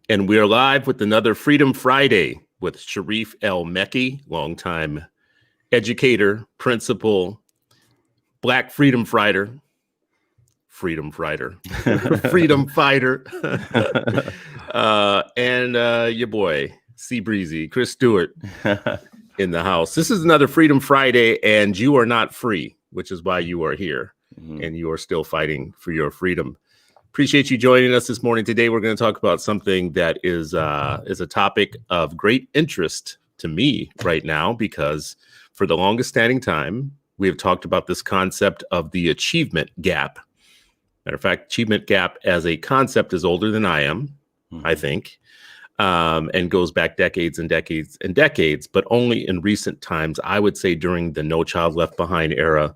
And we're live with another Freedom Friday with Sharif Mekki, longtime educator, principal, Black freedom fighter, freedom fighter, and your boy, Sea Breezy, Chris Stewart in the house. This is another Freedom Friday, and you are not free, which is why you are here, and you are still fighting for your freedom. Appreciate you joining us this morning. Today, we're going to talk about something that is a topic of great interest to me right now, because for the longest standing time, we have talked about this concept of the achievement gap. Matter of fact, achievement gap as a concept is older than I am, I think, and goes back decades and decades and decades, but only in recent times, I would say during the No Child Left Behind era,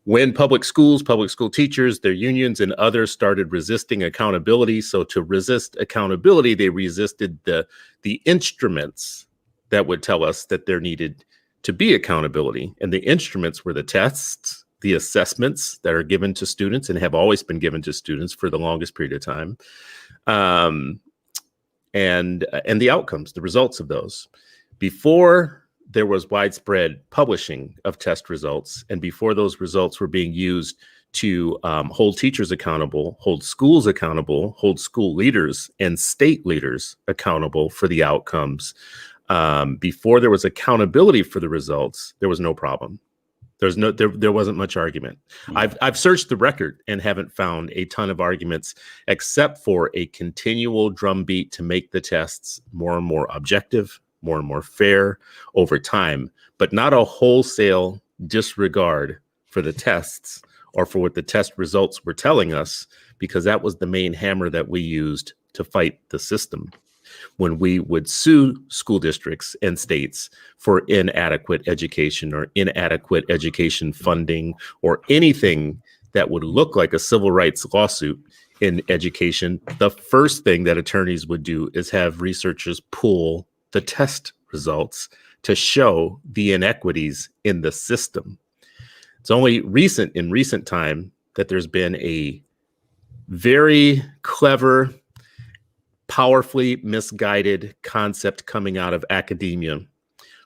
when public school teachers, their unions, and others started resisting accountability. So to resist accountability, they resisted the instruments that would tell us that there needed to be accountability. And the instruments were the tests, the assessments that are given to students and have always been given to students for the longest period of time, and the outcomes, the results of those. Before there was widespread publishing of test results, and before those results were being used to hold teachers accountable, hold schools accountable, hold school leaders and state leaders accountable for the outcomes, before there was accountability for the results, there was no problem. There wasn't much argument. I've searched the record and haven't found a ton of arguments, except for a continual drumbeat to make the tests more and more objective, more and more fair over time, but not a wholesale disregard for the tests or for what the test results were telling us, because that was the main hammer that we used to fight the system when we would sue school districts and states for inadequate education or inadequate education funding or anything that would look like a civil rights lawsuit in education. The first thing that attorneys would do is have researchers pull the test results to show the inequities in the system. It's only in recent time that there's been a very clever, powerfully misguided concept coming out of academia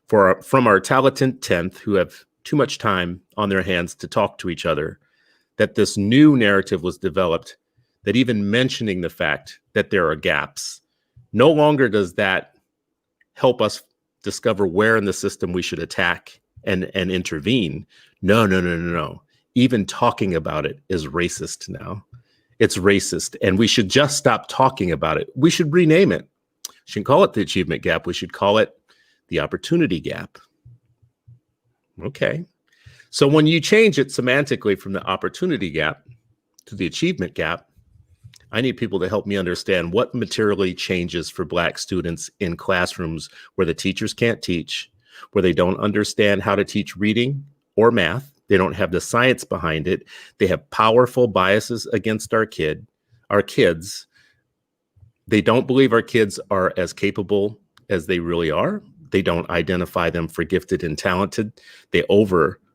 from our talented 10th who have too much time on their hands to talk to each other, that this new narrative was developed, that even mentioning the fact that there are gaps, no longer does that help us discover where in the system we should attack and intervene. No. Even talking about it is racist now. It's racist, and we should just stop talking about it. We should rename it. We shouldn't call it the achievement gap. We should call it the opportunity gap. Okay. So when you change it semantically from the opportunity gap to the achievement gap, I need people to help me understand what materially changes for Black students in classrooms where the teachers can't teach, where they don't understand how to teach reading or math. They don't have the science behind it. They have powerful biases against our kids. They don't believe our kids are as capable as they really are. They don't identify them for gifted and talented. They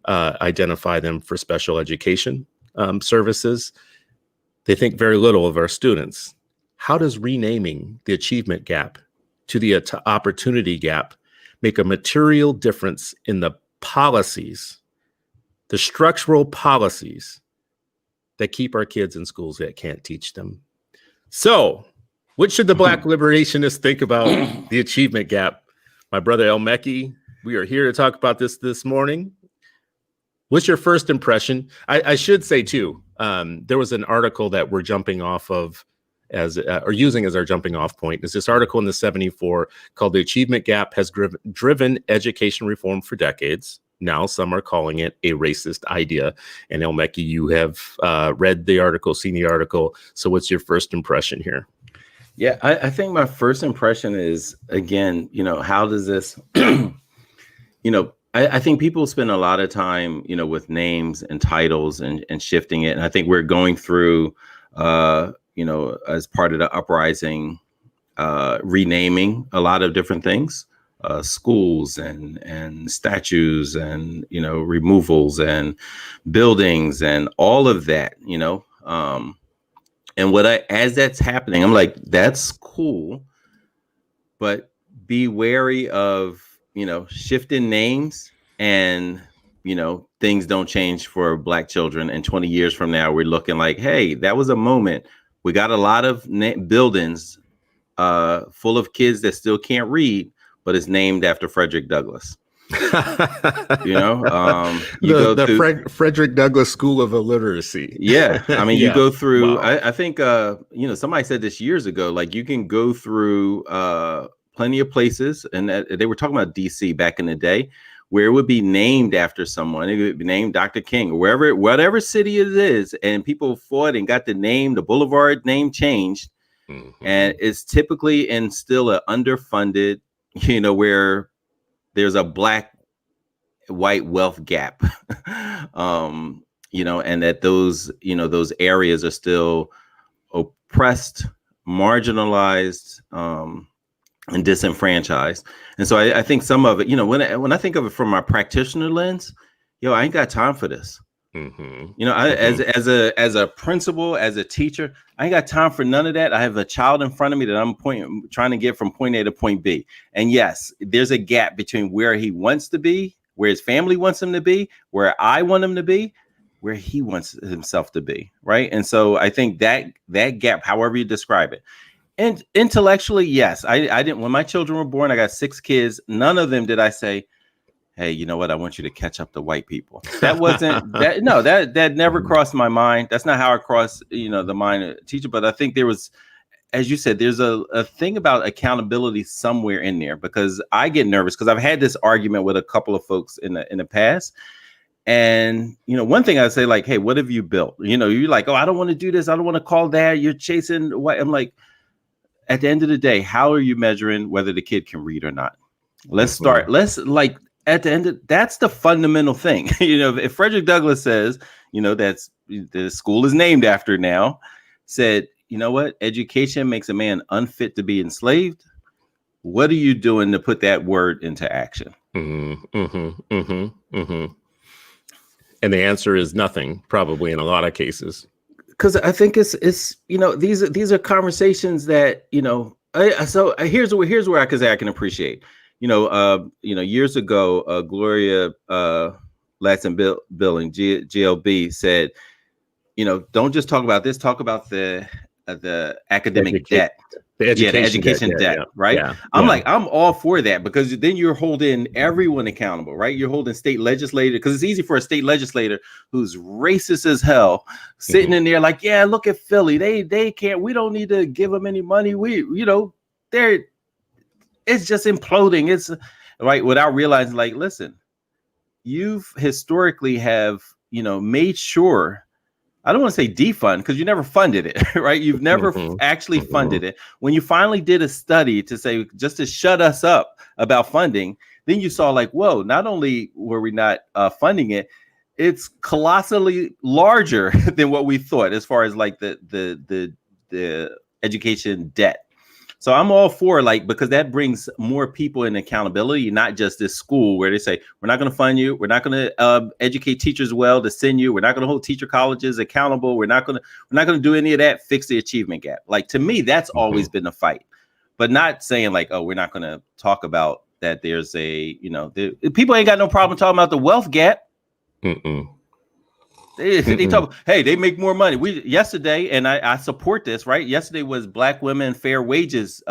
identify them for special education services. They think very little of our students. How does renaming the achievement gap to the opportunity gap make a material difference in the policies, the structural policies that keep our kids in schools that can't teach them? So, what should the Black liberationists think about the achievement gap? My brother Mekki, we are here to talk about this morning. What's your first impression? I should say too, there was an article that we're jumping off of or using as our jumping off point. Is this article in the 74 called "The Achievement Gap Has Driven Education Reform for Decades." Now some are calling it a racist idea. And Mekki, you have read the article, seen the article. So what's your first impression here? Yeah, I think my first impression is, again, how does this, I think people spend a lot of time, with names and titles and shifting it. And I think we're going through, as part of the uprising, renaming a lot of different things, schools and statues and, removals and buildings and all of that, and as that's happening, I'm like, that's cool. but be wary of, shifting names, and, things don't change for Black children. And 20 years from now, we're looking like, hey, that was a moment. We got a lot of buildings full of kids that still can't read, but it's named after Frederick Douglass. Frederick Douglass School of Illiteracy. Yeah. I mean, you go through, wow. I think, somebody said this years ago, like you can go through plenty of places, and they were talking about DC back in the day, where it would be named after someone. It would be named Dr. King, or whatever city it is. And people fought and got the boulevard name changed. Mm-hmm. And it's typically in still an underfunded, where there's a Black white wealth gap, and that those areas are still oppressed, marginalized, and disenfranchised. And so I think some of it, when I think of it from my practitioner lens, I ain't got time for this. Mm-hmm. As a principal, as a teacher, I ain't got time for none of that. I have a child in front of me that I'm trying to get from point A to point B. And yes, there's a gap between where he wants to be, where his family wants him to be, where I want him to be, where he wants himself to be. Right. And so I think that gap, however you describe it, and intellectually, yes, I didn't, when my children were born, I got 6 kids. None of them did I say, hey, you know what? I want you to catch up to white people. That wasn't that. No, that never crossed my mind. That's not how it crossed, the mind of a teacher. But I think there was, as you said, there's a thing about accountability somewhere in there, because I get nervous because I've had this argument with a couple of folks in the past. And, one thing I say, like, hey, what have you built? You're like, oh, I don't want to do this. I don't want to call that. You're chasing white. I'm like, at the end of the day, how are you measuring whether the kid can read or not? Let's start. At the end, that's the fundamental thing. If Frederick Douglass says, that's the school is named after now, said, you know what, education makes a man unfit to be enslaved. What are you doing to put that word into action? Mm-hmm, mm-hmm, mm-hmm, mm-hmm. And the answer is nothing, probably in a lot of cases. Because I think it's these are conversations that so here's where I can appreciate. Years ago, Gloria Ladson-Billing, GLB, said, don't just talk about this, talk about the academic debt. The education debt, right? Yeah, I'm like, I'm all for that, because then you're holding everyone accountable, right? You're holding state legislator, because it's easy for a state legislator who's racist as hell sitting in there like, yeah, look at Philly. They can't, we don't need to give them any money. It's just imploding. It's right, without realizing, like, listen, you've historically have, made sure, I don't want to say defund, because you never funded it, right? You've never actually funded it. When you finally did a study to say, just to shut us up about funding, then you saw like, whoa, not only were we not funding it, it's colossally larger than what we thought as far as like the education debt. So I'm all for, like, because that brings more people in accountability, not just this school where they say, we're not going to fund you. We're not going to educate teachers well to send you. We're not going to hold teacher colleges accountable. We're not going to do any of that. Fix the achievement gap. Like, to me, that's always been a fight, but not saying like, oh, we're not going to talk about that. There's people ain't got no problem talking about the wealth gap. They talk, hey, they make more money. Yesterday, and I support this, right? Yesterday was Black women fair wages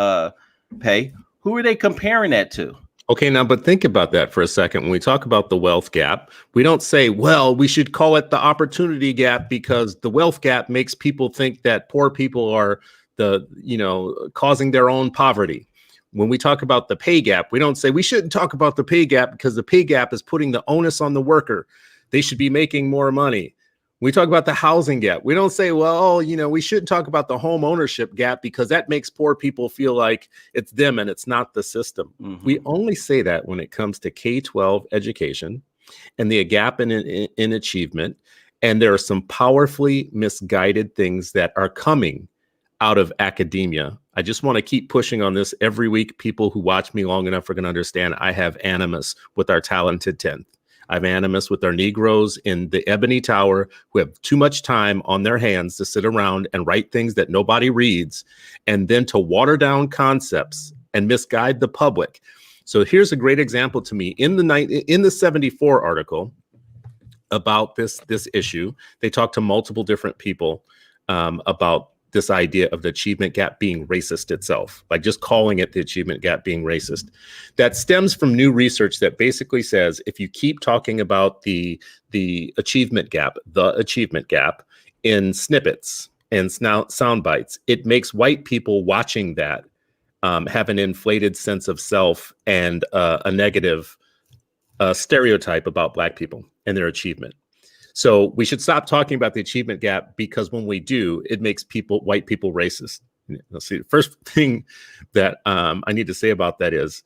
pay. Who are they comparing that to? Okay, now, but think about that for a second. When we talk about the wealth gap, we don't say, well, we should call it the opportunity gap, because the wealth gap makes people think that poor people are causing their own poverty. When we talk about the pay gap, we don't say we shouldn't talk about the pay gap because the pay gap is putting the onus on the worker. They should be making more money. We talk about the housing gap. We don't say, well, we shouldn't talk about the home ownership gap because that makes poor people feel like it's them and it's not the system. Mm-hmm. We only say that when it comes to K-12 education and the gap in achievement. And there are some powerfully misguided things that are coming out of academia. I just want to keep pushing on this every week. People who watch me long enough are going to understand I have animus with our talented 10th. I have animus with our Negroes in the Ebony Tower who have too much time on their hands to sit around and write things that nobody reads, and then to water down concepts and misguide the public. So here's a great example to me. In the 74 article about this issue, they talked to multiple different people about this idea of the achievement gap being racist itself, like just calling it the achievement gap being racist. That stems from new research that basically says if you keep talking about the achievement gap in snippets and sound bites, it makes white people watching that have an inflated sense of self and a negative stereotype about Black people and their achievement. So we should stop talking about the achievement gap, because when we do, it makes white people racist. Let's see, the first thing that I need to say about that is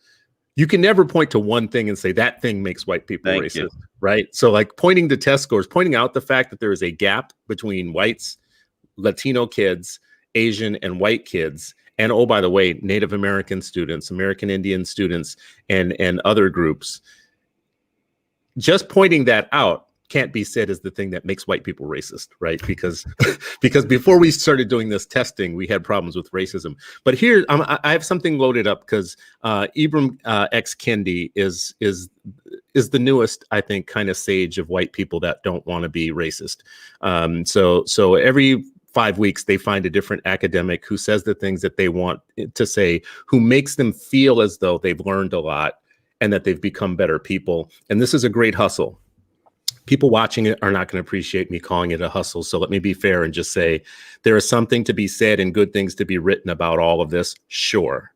you can never point to one thing and say that thing makes white people racist, right? So like pointing to test scores, pointing out the fact that there is a gap between whites, Latino kids, Asian and white kids, and oh, by the way, Native American students, American Indian students, and other groups. Just pointing that out can't be said as the thing that makes white people racist, right? Because before we started doing this testing, we had problems with racism. But here, I have something loaded up because Ibram X. Kendi is the newest, I think, kind of sage of white people that don't want to be racist. So every 5 weeks, they find a different academic who says the things that they want to say, who makes them feel as though they've learned a lot and that they've become better people. And this is a great hustle. People watching it are not going to appreciate me calling it a hustle. So let me be fair and just say there is something to be said and good things to be written about all of this. Sure.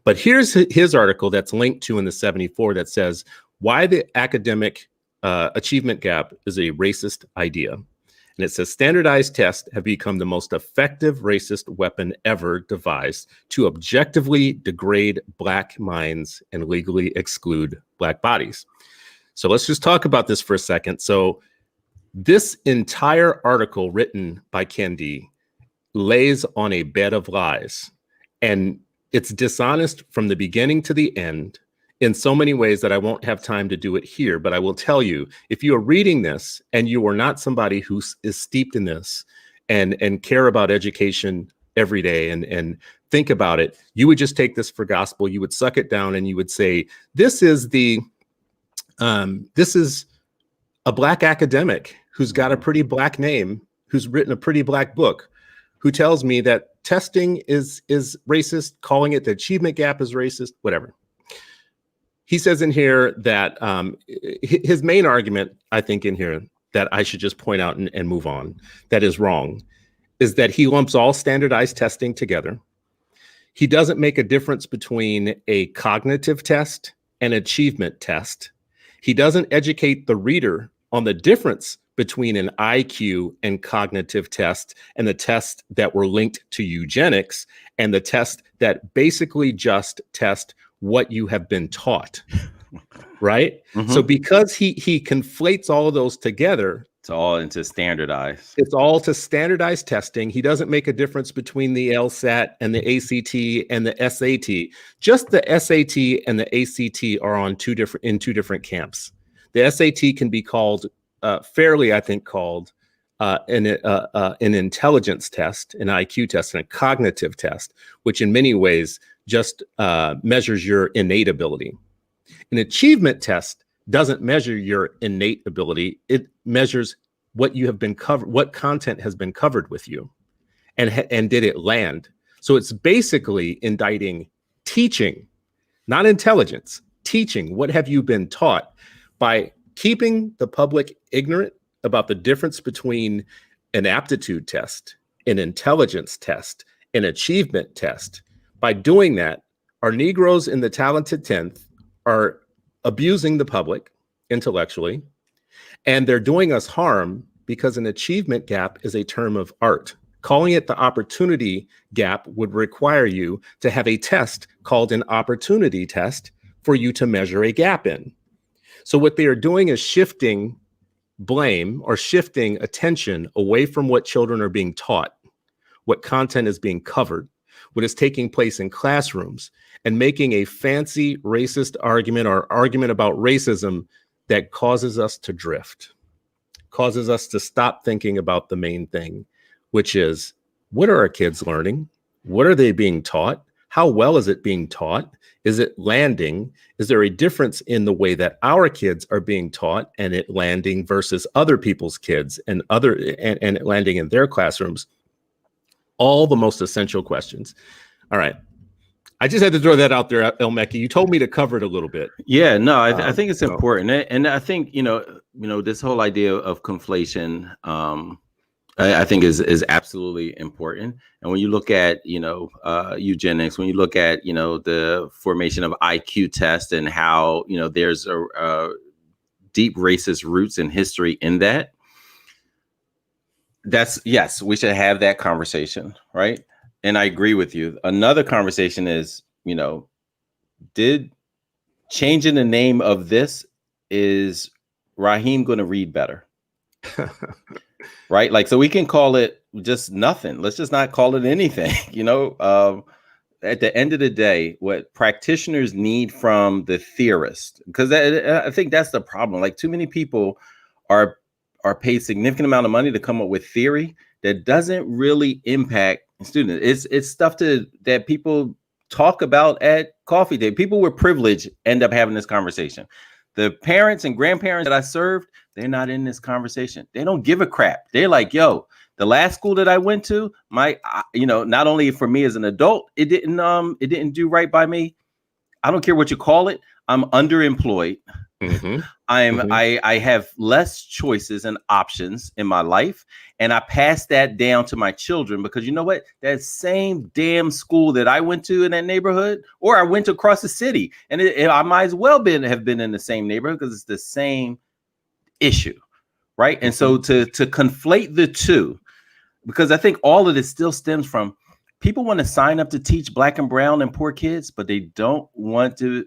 But here's his article that's linked to in the 74 that says why the academic achievement gap is a racist idea. And it says standardized tests have become the most effective racist weapon ever devised to objectively degrade Black minds and legally exclude Black bodies. So let's just talk about this for a second. So this entire article written by Kendi lays on a bed of lies, and it's dishonest from the beginning to the end in so many ways that I won't have time to do it here. But I will tell you, if you are reading this and you are not somebody who is steeped in this and care about education every day and think about it, you would just take this for gospel. You would suck it down and you would say, this is a Black academic who's got a pretty Black name, who's written a pretty Black book, who tells me that testing is racist, calling it the achievement gap is racist, whatever. He says in here that his main argument, I think in here, that I should just point out and move on, that is wrong, is that he lumps all standardized testing together. He doesn't make a difference between a cognitive test and achievement test. He doesn't educate the reader on the difference between an IQ and cognitive test and the tests that were linked to eugenics and the test that basically just test what you have been taught, right? Mm-hmm. So because he conflates all of those together, it's all into standardized. It's all to standardized testing. He doesn't make a difference between the LSAT and the ACT and the SAT. Just the SAT and the ACT are on two different camps. The SAT can be called fairly, I think, called an intelligence test, an IQ test, and a cognitive test, which in many ways just measures your innate ability. An achievement test doesn't measure your innate ability. It measures what you have been covered, what content has been covered with you, and did it land. So it's basically indicting teaching, not intelligence, teaching. What have you been taught? By keeping the public ignorant about the difference between an aptitude test, an intelligence test, an achievement test. By doing that, our Negroes in the talented 10th are abusing the public intellectually, and they're doing us harm because an achievement gap is a term of art. Calling it the opportunity gap would require you to have a test called an opportunity test for you to measure a gap in. So what they are doing is shifting blame or shifting attention away from what children are being taught, what content is being covered, what is taking place in classrooms, and making a fancy racist argument or argument about racism that causes us to drift, causes us to stop thinking about the main thing, which is, what are our kids learning? What are they being taught? how well is it being taught? Is it landing? Is there a difference in the way that our kids are being taught and it landing versus other people's kids and it landing in their classrooms? All the most essential questions. All right. I just had to throw that out there, Elmeki. You told me to cover it a little bit. Yeah, no, I think it's important. And I think, this whole idea of conflation, I think is absolutely important. And when you look at, eugenics, when you look at, the formation of IQ tests and how, there's a deep racist roots in history in that, yes, we should have that conversation, right? And I agree with you. Another conversation is, did changing the name of this, is Raheem going to read better? Right? Like, so we can call it just nothing. Let's just not call it anything. At the end of the day, what practitioners need from the theorist, because I think that's the problem. Like, too many people are paid significant amount of money to come up with theory that doesn't really impact students. It's stuff that people talk about at coffee day. People with privilege end up having this conversation. The parents and grandparents that I served, they're not in this conversation. They don't give a crap. They're like, yo, the last school that I went to, not only for me as an adult, it didn't do right by me. I don't care what you call it. I'm underemployed. Mm-hmm. I have less choices and options in my life, and I pass that down to my children, because you know what? That same damn school that I went to in that neighborhood, or I went across the city, and I might as well have been in the same neighborhood, because it's the same issue, right? And so to conflate the two, because I think all of this still stems from people want to sign up to teach Black and brown and poor kids, but they don't want to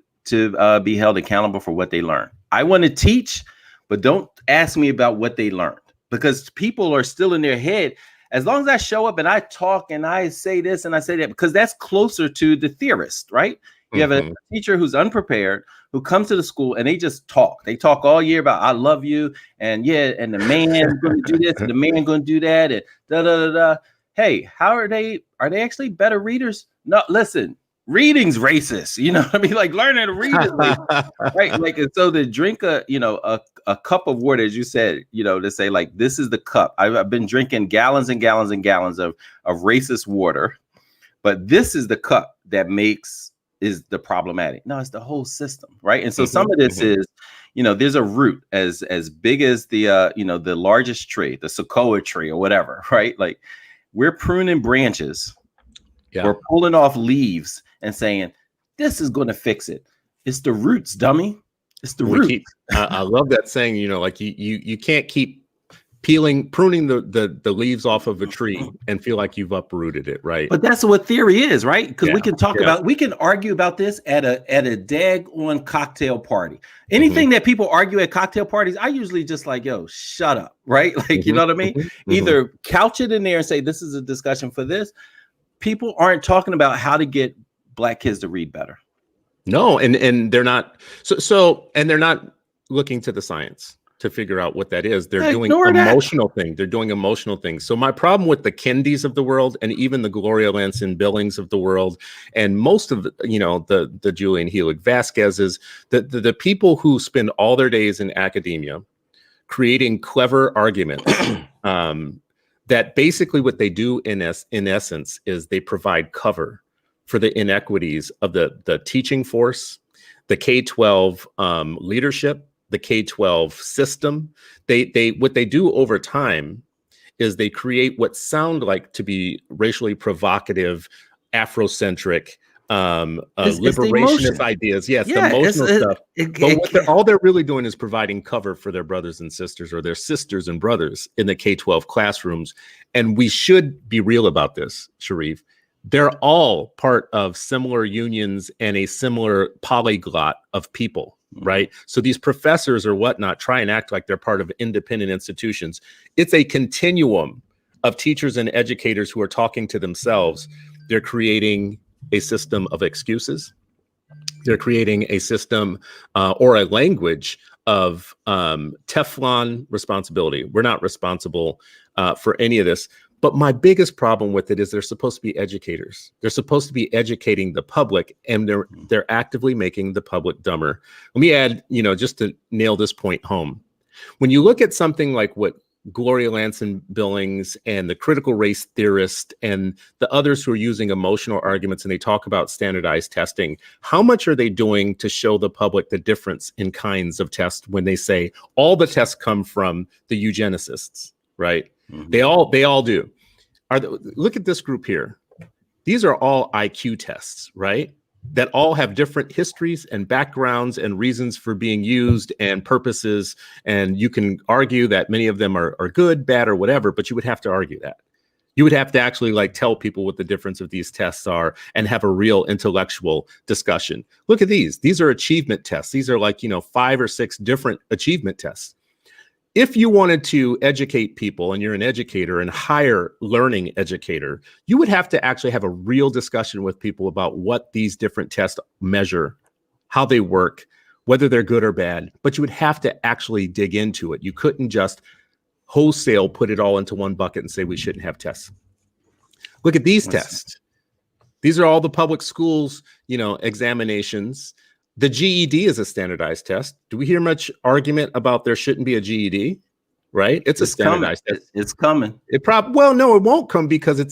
be held accountable for what they learn. I want to teach, but don't ask me about what they learned, because people are still in their head. As long as I show up and I talk and I say this and I say that, because that's closer to the theorist, right? You have a teacher who's unprepared, who comes to the school and they just talk. They talk all year about, I love you. And and the man's going to do this and the man going to do that. And da, da, da, da. Hey, how are they actually better readers? No, listen. Reading's racist, what I mean? Like, learning to read is racist, right? Like, and so to drink a cup of water, as you said, to say like, this is the cup. I've been drinking gallons and gallons and gallons of racist water, but this is the cup that is the problematic. No, it's the whole system, right? And so some of this is, there's a root as big as the the largest tree, the sequoia tree or whatever, right? Like, we're pruning branches. Yeah. We're pulling off leaves and saying, this is going to fix it. It's the roots, dummy. It's the roots. I love that saying, like you can't keep pruning the leaves off of a tree and feel like you've uprooted it, right? But that's what theory is, right? Because we can we can argue about this at a daggone cocktail party. Anything that people argue at cocktail parties, I usually just like, yo, shut up, right? Like, you know what I mean? Either couch it in there and say, this is a discussion for this. People aren't talking about how to get Black kids to read better. No, and they're not and they're not looking to the science to figure out what that is. They're doing emotional things. They're doing emotional things. So my problem with the Kindys of the world, and even the Gloria Lanson Billings of the world, and most of the Julian Helig Vasquez's, the people who spend all their days in academia creating clever arguments. That basically what they do in essence is they provide cover for the inequities of the teaching force, the K-12 leadership, the K-12 system. They what they do over time is they create what sound like to be racially provocative, Afrocentric, liberationist ideas. Yes, the emotional stuff. But all they're really doing is providing cover for their brothers and sisters, or their sisters and brothers in the K-12 classrooms. And we should be real about this, Sharif. They're all part of similar unions and a similar polyglot of people, right? So these professors or whatnot try and act like they're part of independent institutions. It's a continuum of teachers and educators who are talking to themselves. They're creating a system of excuses. They're creating a system or a language of Teflon responsibility. We're not responsible for any of this. But my biggest problem with it is they're supposed to be educators. They're supposed to be educating the public, and they're actively making the public dumber. Let me add, just to nail this point home. When you look at something like what Gloria Ladson-Billings and the critical race theorist and the others who are using emotional arguments, and they talk about standardized testing, how much are they doing to show the public the difference in kinds of tests when they say all the tests come from the eugenicists, right? Mm-hmm. They all do. Look at this group here. These are all IQ tests, right? That all have different histories and backgrounds and reasons for being used and purposes. And you can argue that many of them are good, bad, or whatever, but you would have to argue that. You would have to actually tell people what the difference of these tests are and have a real intellectual discussion. Look at these. These are achievement tests. These are 5 or 6 different achievement tests. If you wanted to educate people and you're an educator and hire learning educator, you would have to actually have a real discussion with people about what these different tests measure, how they work, whether they're good or bad, but you would have to actually dig into it. You couldn't just wholesale put it all into one bucket and say we shouldn't have tests. Look at these tests. These are all the public schools, examinations. The GED is a standardized test. Do we hear much argument about there shouldn't be a GED? Right? It's a standardized test. It's coming. Well, no, it won't come because it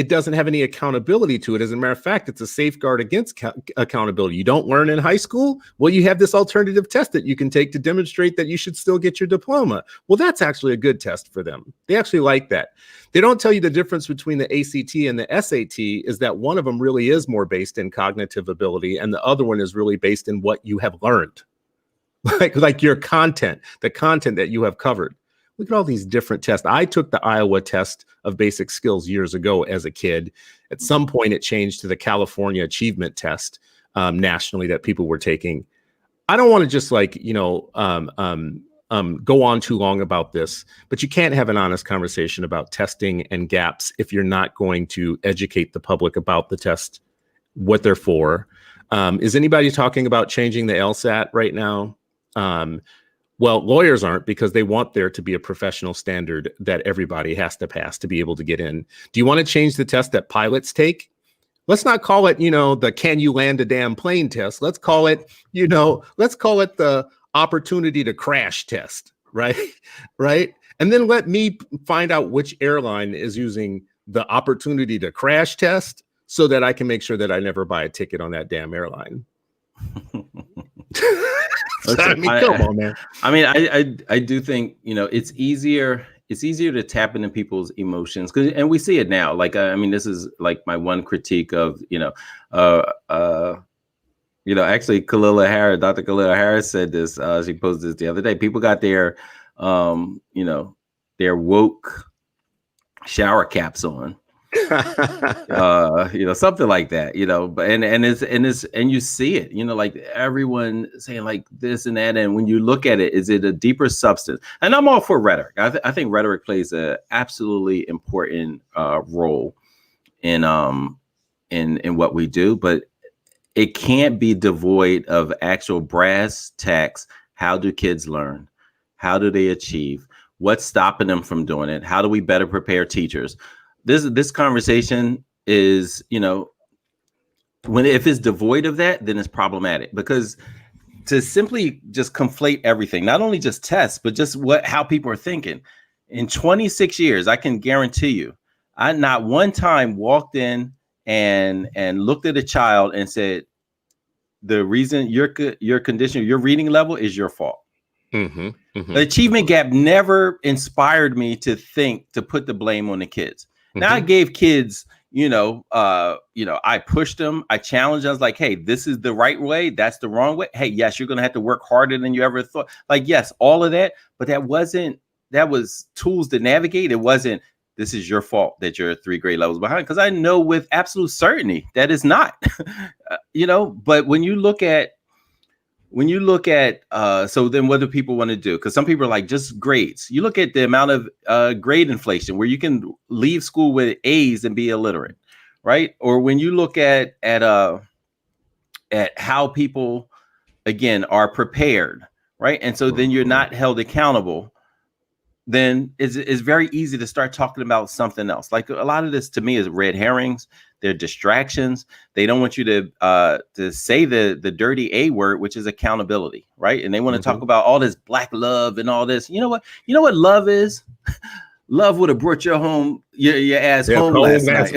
doesn't have any accountability to it. As a matter of fact, it's a safeguard against accountability. You don't learn in high school? Well, you have this alternative test that you can take to demonstrate that you should still get your diploma. Well, that's actually a good test for them. They actually like that. They don't tell you the difference between the ACT and the SAT is that one of them really is more based in cognitive ability, and the other one is really based in what you have learned. Like your content, the content that you have covered. Look at all these different tests. I took the Iowa test of basic skills years ago as a kid. At some point, it changed to the California achievement test nationally that people were taking. I don't want to just go on too long about this, but you can't have an honest conversation about testing and gaps if you're not going to educate the public about the test, what they're for. Is anybody talking about changing the LSAT right now? Well, lawyers aren't, because they want there to be a professional standard that everybody has to pass to be able to get in. Do you want to change the test that pilots take? Let's not call it, the can you land a damn plane test. Let's call it, the opportunity to crash test, right? Right. And then let me find out which airline is using the opportunity to crash test so that I can make sure that I never buy a ticket on that damn airline. I mean, come on, man. I mean, I do think, it's easier to tap into people's emotions, and we see it now. This is my one critique of, actually Dr. Kalila Harris said this, she posted this the other day. People got their woke shower caps on. Something like that, but and you see it, everyone saying this and that. And when you look at it, is it a deeper substance? And I'm all for rhetoric. I think rhetoric plays a absolutely important role in what we do, but it can't be devoid of actual brass tacks. How do kids learn? How do they achieve? What's stopping them from doing it? How do we better prepare teachers? This conversation is, if it's devoid of that, then it's problematic, because to simply just conflate everything, not only just tests, but just how people are thinking. In 26 years, I can guarantee you, I not one time walked in and looked at a child and said, the reason your condition, your reading level is your fault. Mm-hmm, mm-hmm. The achievement gap never inspired me to think to put the blame on the kids. Now, I gave kids, I pushed them, I challenged them. I was like, hey, this is the right way. That's the wrong way. Hey, yes, you're going to have to work harder than you ever thought. Yes, all of that. But that was tools to navigate. It wasn't, this is your fault that you're 3 grade levels behind. Because I know with absolute certainty that is not, but when you look at, so then what do people want to do? Because some people are like, just grades. You look at the amount of grade inflation where you can leave school with A's and be illiterate, right? Or when you look at how people, again, are prepared, right? And so then you're not held accountable. then it's very easy to start talking about something else. Like a lot of this to me is red herrings. They're distractions. They don't want you to say the dirty A word, which is accountability, right? And they want to talk about all this black love and all this. You know what? You know what love is? Love would have brought your ass home last night.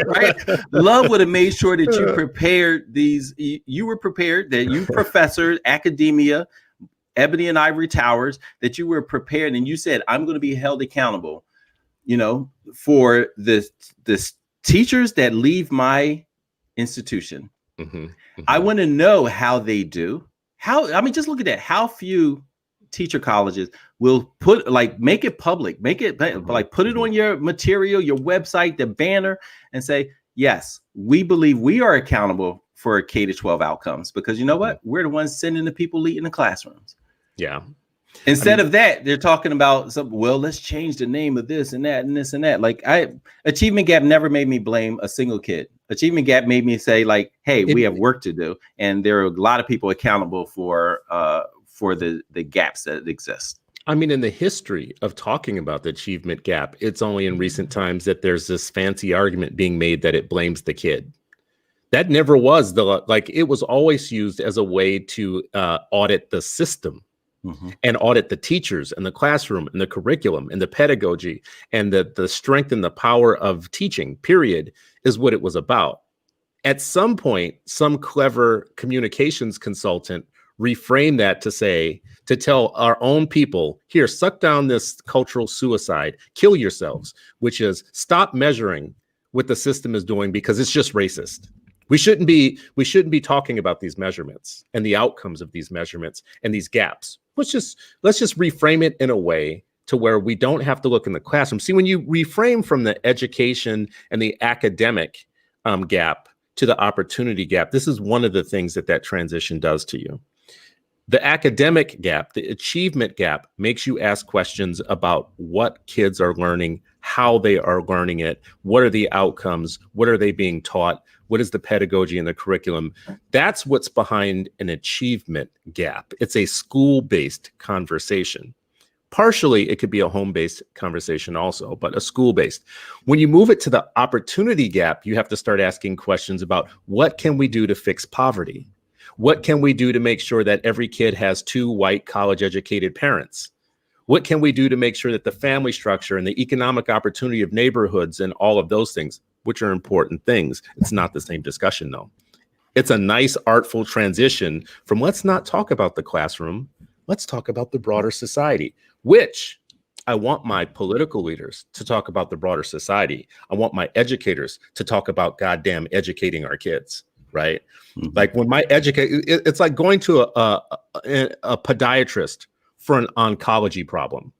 Right? Love would have made sure that you prepared you were prepared, that you professors, academia, ebony and ivory towers, that you were prepared and you said, I'm going to be held accountable, for the teachers that leave my institution. I want to know how they do. Just look at that. How few teacher colleges will make it public, put it on your material, your website, the banner, and say, yes, we believe we are accountable for K-12 outcomes, because you know what? We're the ones sending the people leading the classrooms. Yeah. Instead of that, they're talking about let's change the name of this and that and this and that. Like Achievement Gap never made me blame a single kid. Achievement Gap made me say hey, we have work to do. And there are a lot of people accountable for the gaps that exist. I mean, in the history of talking about the achievement gap, it's only in recent times that there's this fancy argument being made that it blames the kid. That never was it was always used as a way to audit the system. And audit the teachers and the classroom and the curriculum and the pedagogy and the strength and the power of teaching, period, is what it was about. At some point, some clever communications consultant reframed that to tell our own people, here, suck down this cultural suicide, kill yourselves, which is stop measuring what the system is doing because it's just racist. We shouldn't be talking about these measurements and the outcomes of these measurements and these gaps. Let's just reframe it in a way to where we don't have to look in the classroom. See, when you reframe from the education and the academic gap to the opportunity gap, this is one of the things that transition does to you. The academic gap, the achievement gap, makes you ask questions about what kids are learning, how they are learning it, what are the outcomes, what are they being taught, what is the pedagogy and the curriculum. That's what's behind an achievement gap. It's a school-based conversation. Partially, it could be a home-based conversation also, but a school-based. When you move it to the opportunity gap, you have to start asking questions about what can we do to fix poverty? What can we do to make sure that every kid has 2 white college-educated parents? What can we do to make sure that the family structure and the economic opportunity of neighborhoods and all of those things, which are important things, it's not the same discussion though. It's a nice artful transition from let's not talk about the classroom, let's talk about the broader society, which I want my political leaders to talk about the broader society. I want my educators to talk about goddamn educating our kids. Right? Like when my it's like going to a podiatrist for an oncology problem.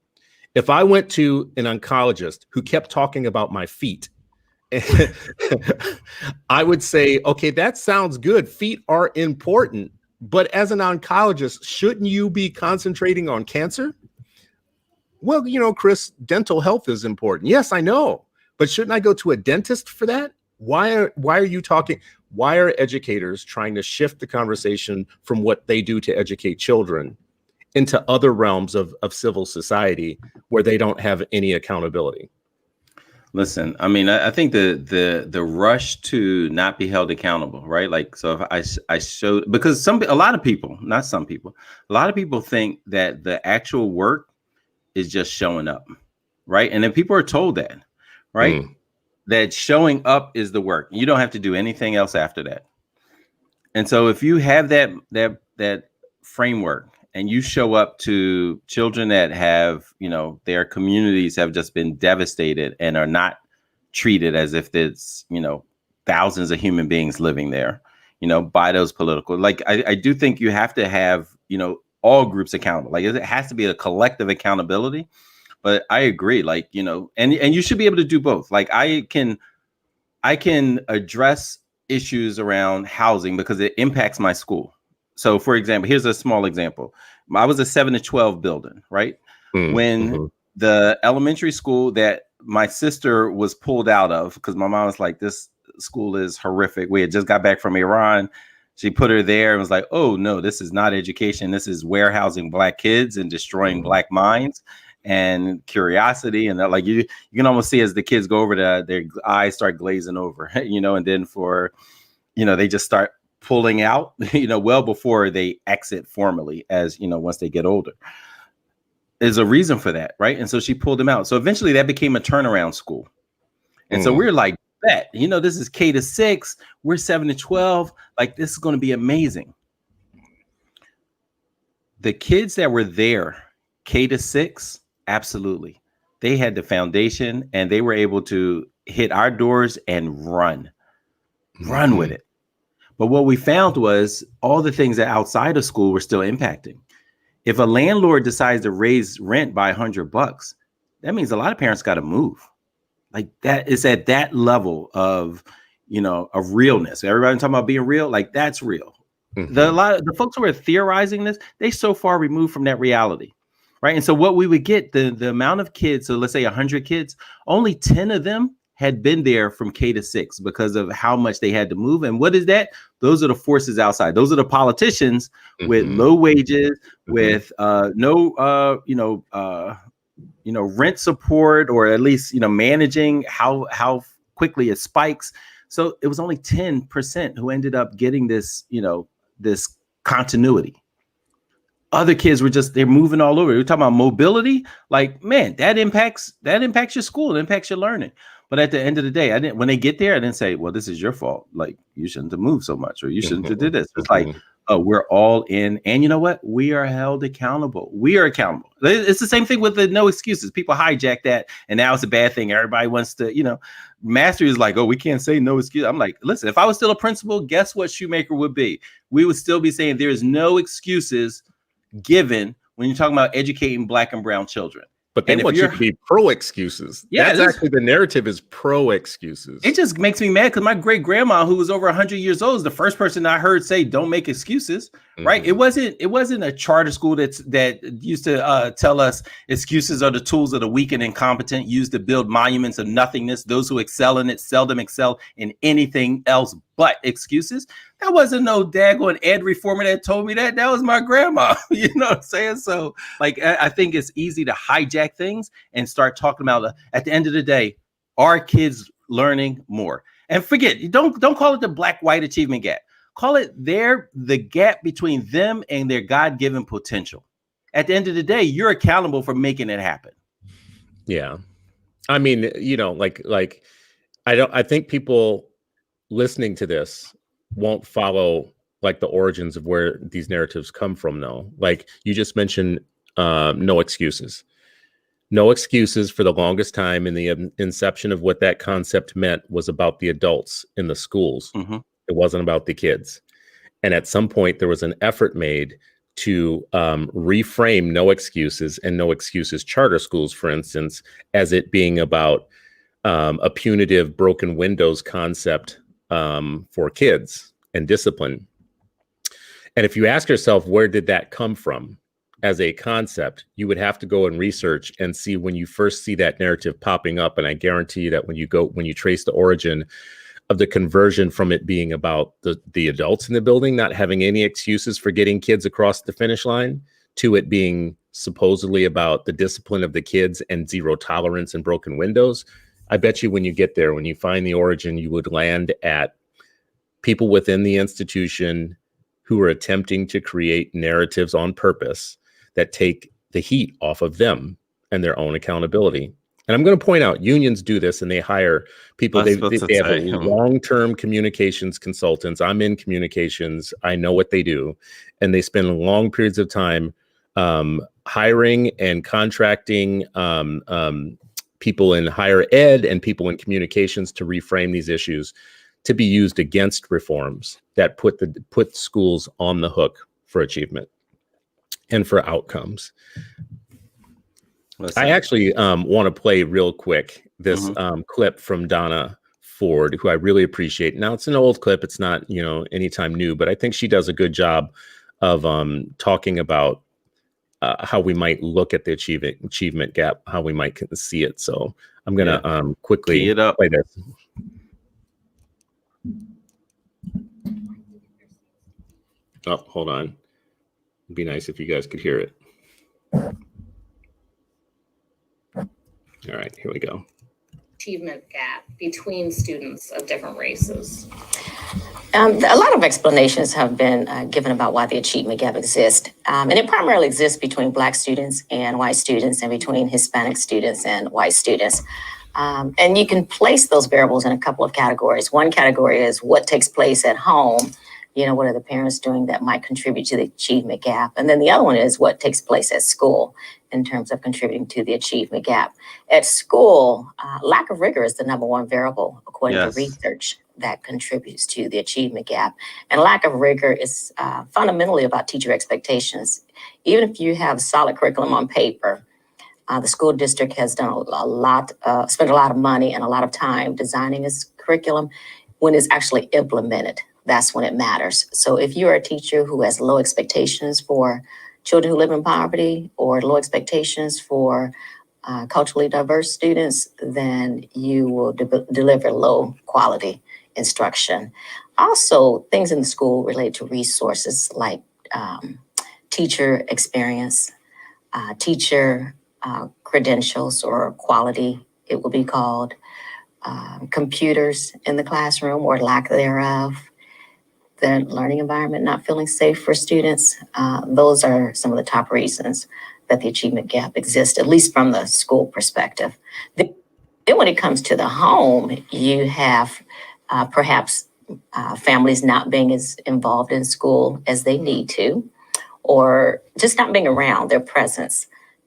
If I went to an oncologist who kept talking about my feet, I would say, okay, that sounds good. Feet are important. But as an oncologist, shouldn't you be concentrating on cancer? Well, Chris, dental health is important. Yes, I know. But shouldn't I go to a dentist for that? Why are you talking? Why are educators trying to shift the conversation from what they do to educate children into other realms of civil society where they don't have any accountability? Listen, I mean, I think the rush to not be held accountable, right? Like, so if I show, because a lot of people think that the actual work is just showing up, right? And then people are told that, right? That showing up is the work. You don't have to do anything else after that. And so if you have that framework and you show up to children that have, their communities have just been devastated and are not treated as if it's, thousands of human beings living there, by those political, I do think you have to have, all groups accountable. Like it has to be a collective accountability. But I agree, and you should be able to do both. Like I can address issues around housing because it impacts my school. So for example, here's a small example. I was a 7 to 12 building, right? When the elementary school that my sister was pulled out of, because my mom was like, this school is horrific. We had just got back from Iran. She put her there and was like, oh no, this is not education. This is warehousing Black kids and destroying Black minds. and curiosity, and that, like you can almost see as the kids go over their eyes start glazing over, and then they just start pulling out, well before they exit formally, as once they get older. There's a reason for that, right? And so she pulled them out. So eventually that became a turnaround school. And so we're like, bet, this is K to 6, we're 7 to 12, like this is going to be amazing. The kids that were there, K to 6, absolutely. They had the foundation and they were able to hit our doors and run with it. But what we found was all the things that outside of school were still impacting. If a landlord decides to raise rent by $100, that means a lot of parents got to move. Like that is at that level of, of realness. Everybody talking about being real, like that's real. The folks who are theorizing this, they so far removed from that reality, right? And so what we would get, the amount of kids, so let's say 100 kids, only 10 of them had been there from K to 6 because of how much they had to move. And what is that? Those are the forces outside. Those are the politicians with low wages, with no rent support, or at least managing how quickly it spikes. So it was only 10% who ended up getting this this continuity. Other kids were they're moving all over. We're talking about mobility. Like, man, that impacts your school. It impacts your learning. But at the end of the day, when they get there, I didn't say, well, this is your fault. Like, you shouldn't have moved so much, or you shouldn't have did this. It's like, oh, we're all in. And you know what? We are held accountable. We are accountable. It's the same thing with the no excuses. People hijack that. And now it's a bad thing. Everybody wants to, Mastery is like, oh, we can't say no excuse. I'm like, listen, if I was still a principal, guess what Shoemaker would be? We would still be saying there is no excuses given when you're talking about educating Black and brown children. But they want you to be pro excuses. Yeah, that's actually the narrative is pro excuses. It just makes me mad because my great grandma, who was over 100 years old, is the first person I heard say, "Don't make excuses." Right? It wasn't a charter school that used to tell us excuses are the tools of the weak and incompetent, used to build monuments of nothingness. Those who excel in it seldom excel in anything else but excuses. That wasn't no daggone ed reformer that told me that. That was my grandma. You know what I'm saying? So, like, I think it's easy to hijack things and start talking about, at the end of the day, are kids learning more? And forget, don't call it the black-white achievement gap. Call it the gap between them and their God-given potential. At the end of the day, you're accountable for making it happen. Yeah. I mean, I think people listening to this won't follow like the origins of where these narratives come from, though. Like you just mentioned, no excuses. No excuses for the longest time in the inception of what that concept meant was about the adults in the schools. It wasn't about the kids. And at some point there was an effort made to reframe no excuses and no excuses charter schools, for instance, as it being about a punitive broken windows concept for kids and discipline. And if you ask yourself, where did that come from as a concept, you would have to go and research and see when you first see that narrative popping up. And I guarantee you that when you trace the origin of the conversion from it being about the adults in the building not having any excuses for getting kids across the finish line, to it being supposedly about the discipline of the kids and zero tolerance and broken windows, I bet you when you get there, when you find the origin, you would land at people within the institution who are attempting to create narratives on purpose that take the heat off of them and their own accountability. And I'm going to point out, unions do this, and they hire people. They have long-term communications consultants. I'm in communications. I know what they do. And they spend long periods of time hiring and contracting people in higher ed and people in communications to reframe these issues to be used against reforms that put schools on the hook for achievement and for outcomes. I actually want to play real quick this clip from Donna Ford, who I really appreciate. Now, it's an old clip. It's not, anytime new, but I think she does a good job of talking about how we might look at the achievement gap, how we might see it. So I'm going to quickly play this. Oh, hold on. It'd be nice if you guys could hear it. All right, here we go. Achievement gap between students of different races? A lot of explanations have been given about why the achievement gap exists. And it primarily exists between Black students and white students and between Hispanic students and white students. And you can place those variables in a couple of categories. One category is what takes place at home. You know, what are the parents doing that might contribute to the achievement gap? And then the other one is what takes place at school in terms of contributing to the achievement gap. At school, lack of rigor is the number one variable, according to research, that contributes to the achievement gap. And lack of rigor is fundamentally about teacher expectations. Even if you have solid curriculum on paper, the school district has done spent a lot of money and a lot of time designing its curriculum. When it's actually implemented, that's when it matters. So if you're a teacher who has low expectations for children who live in poverty or low expectations for culturally diverse students, then you will deliver low quality instruction. Also, things in the school related to resources like teacher experience, teacher credentials or quality, it will be called, computers in the classroom or lack thereof, the learning environment not feeling safe for students. Those are some of the top reasons that the achievement gap exists, at least from the school perspective. Then when it comes to the home, you have perhaps families not being as involved in school as they need to, or just not being around, their presence,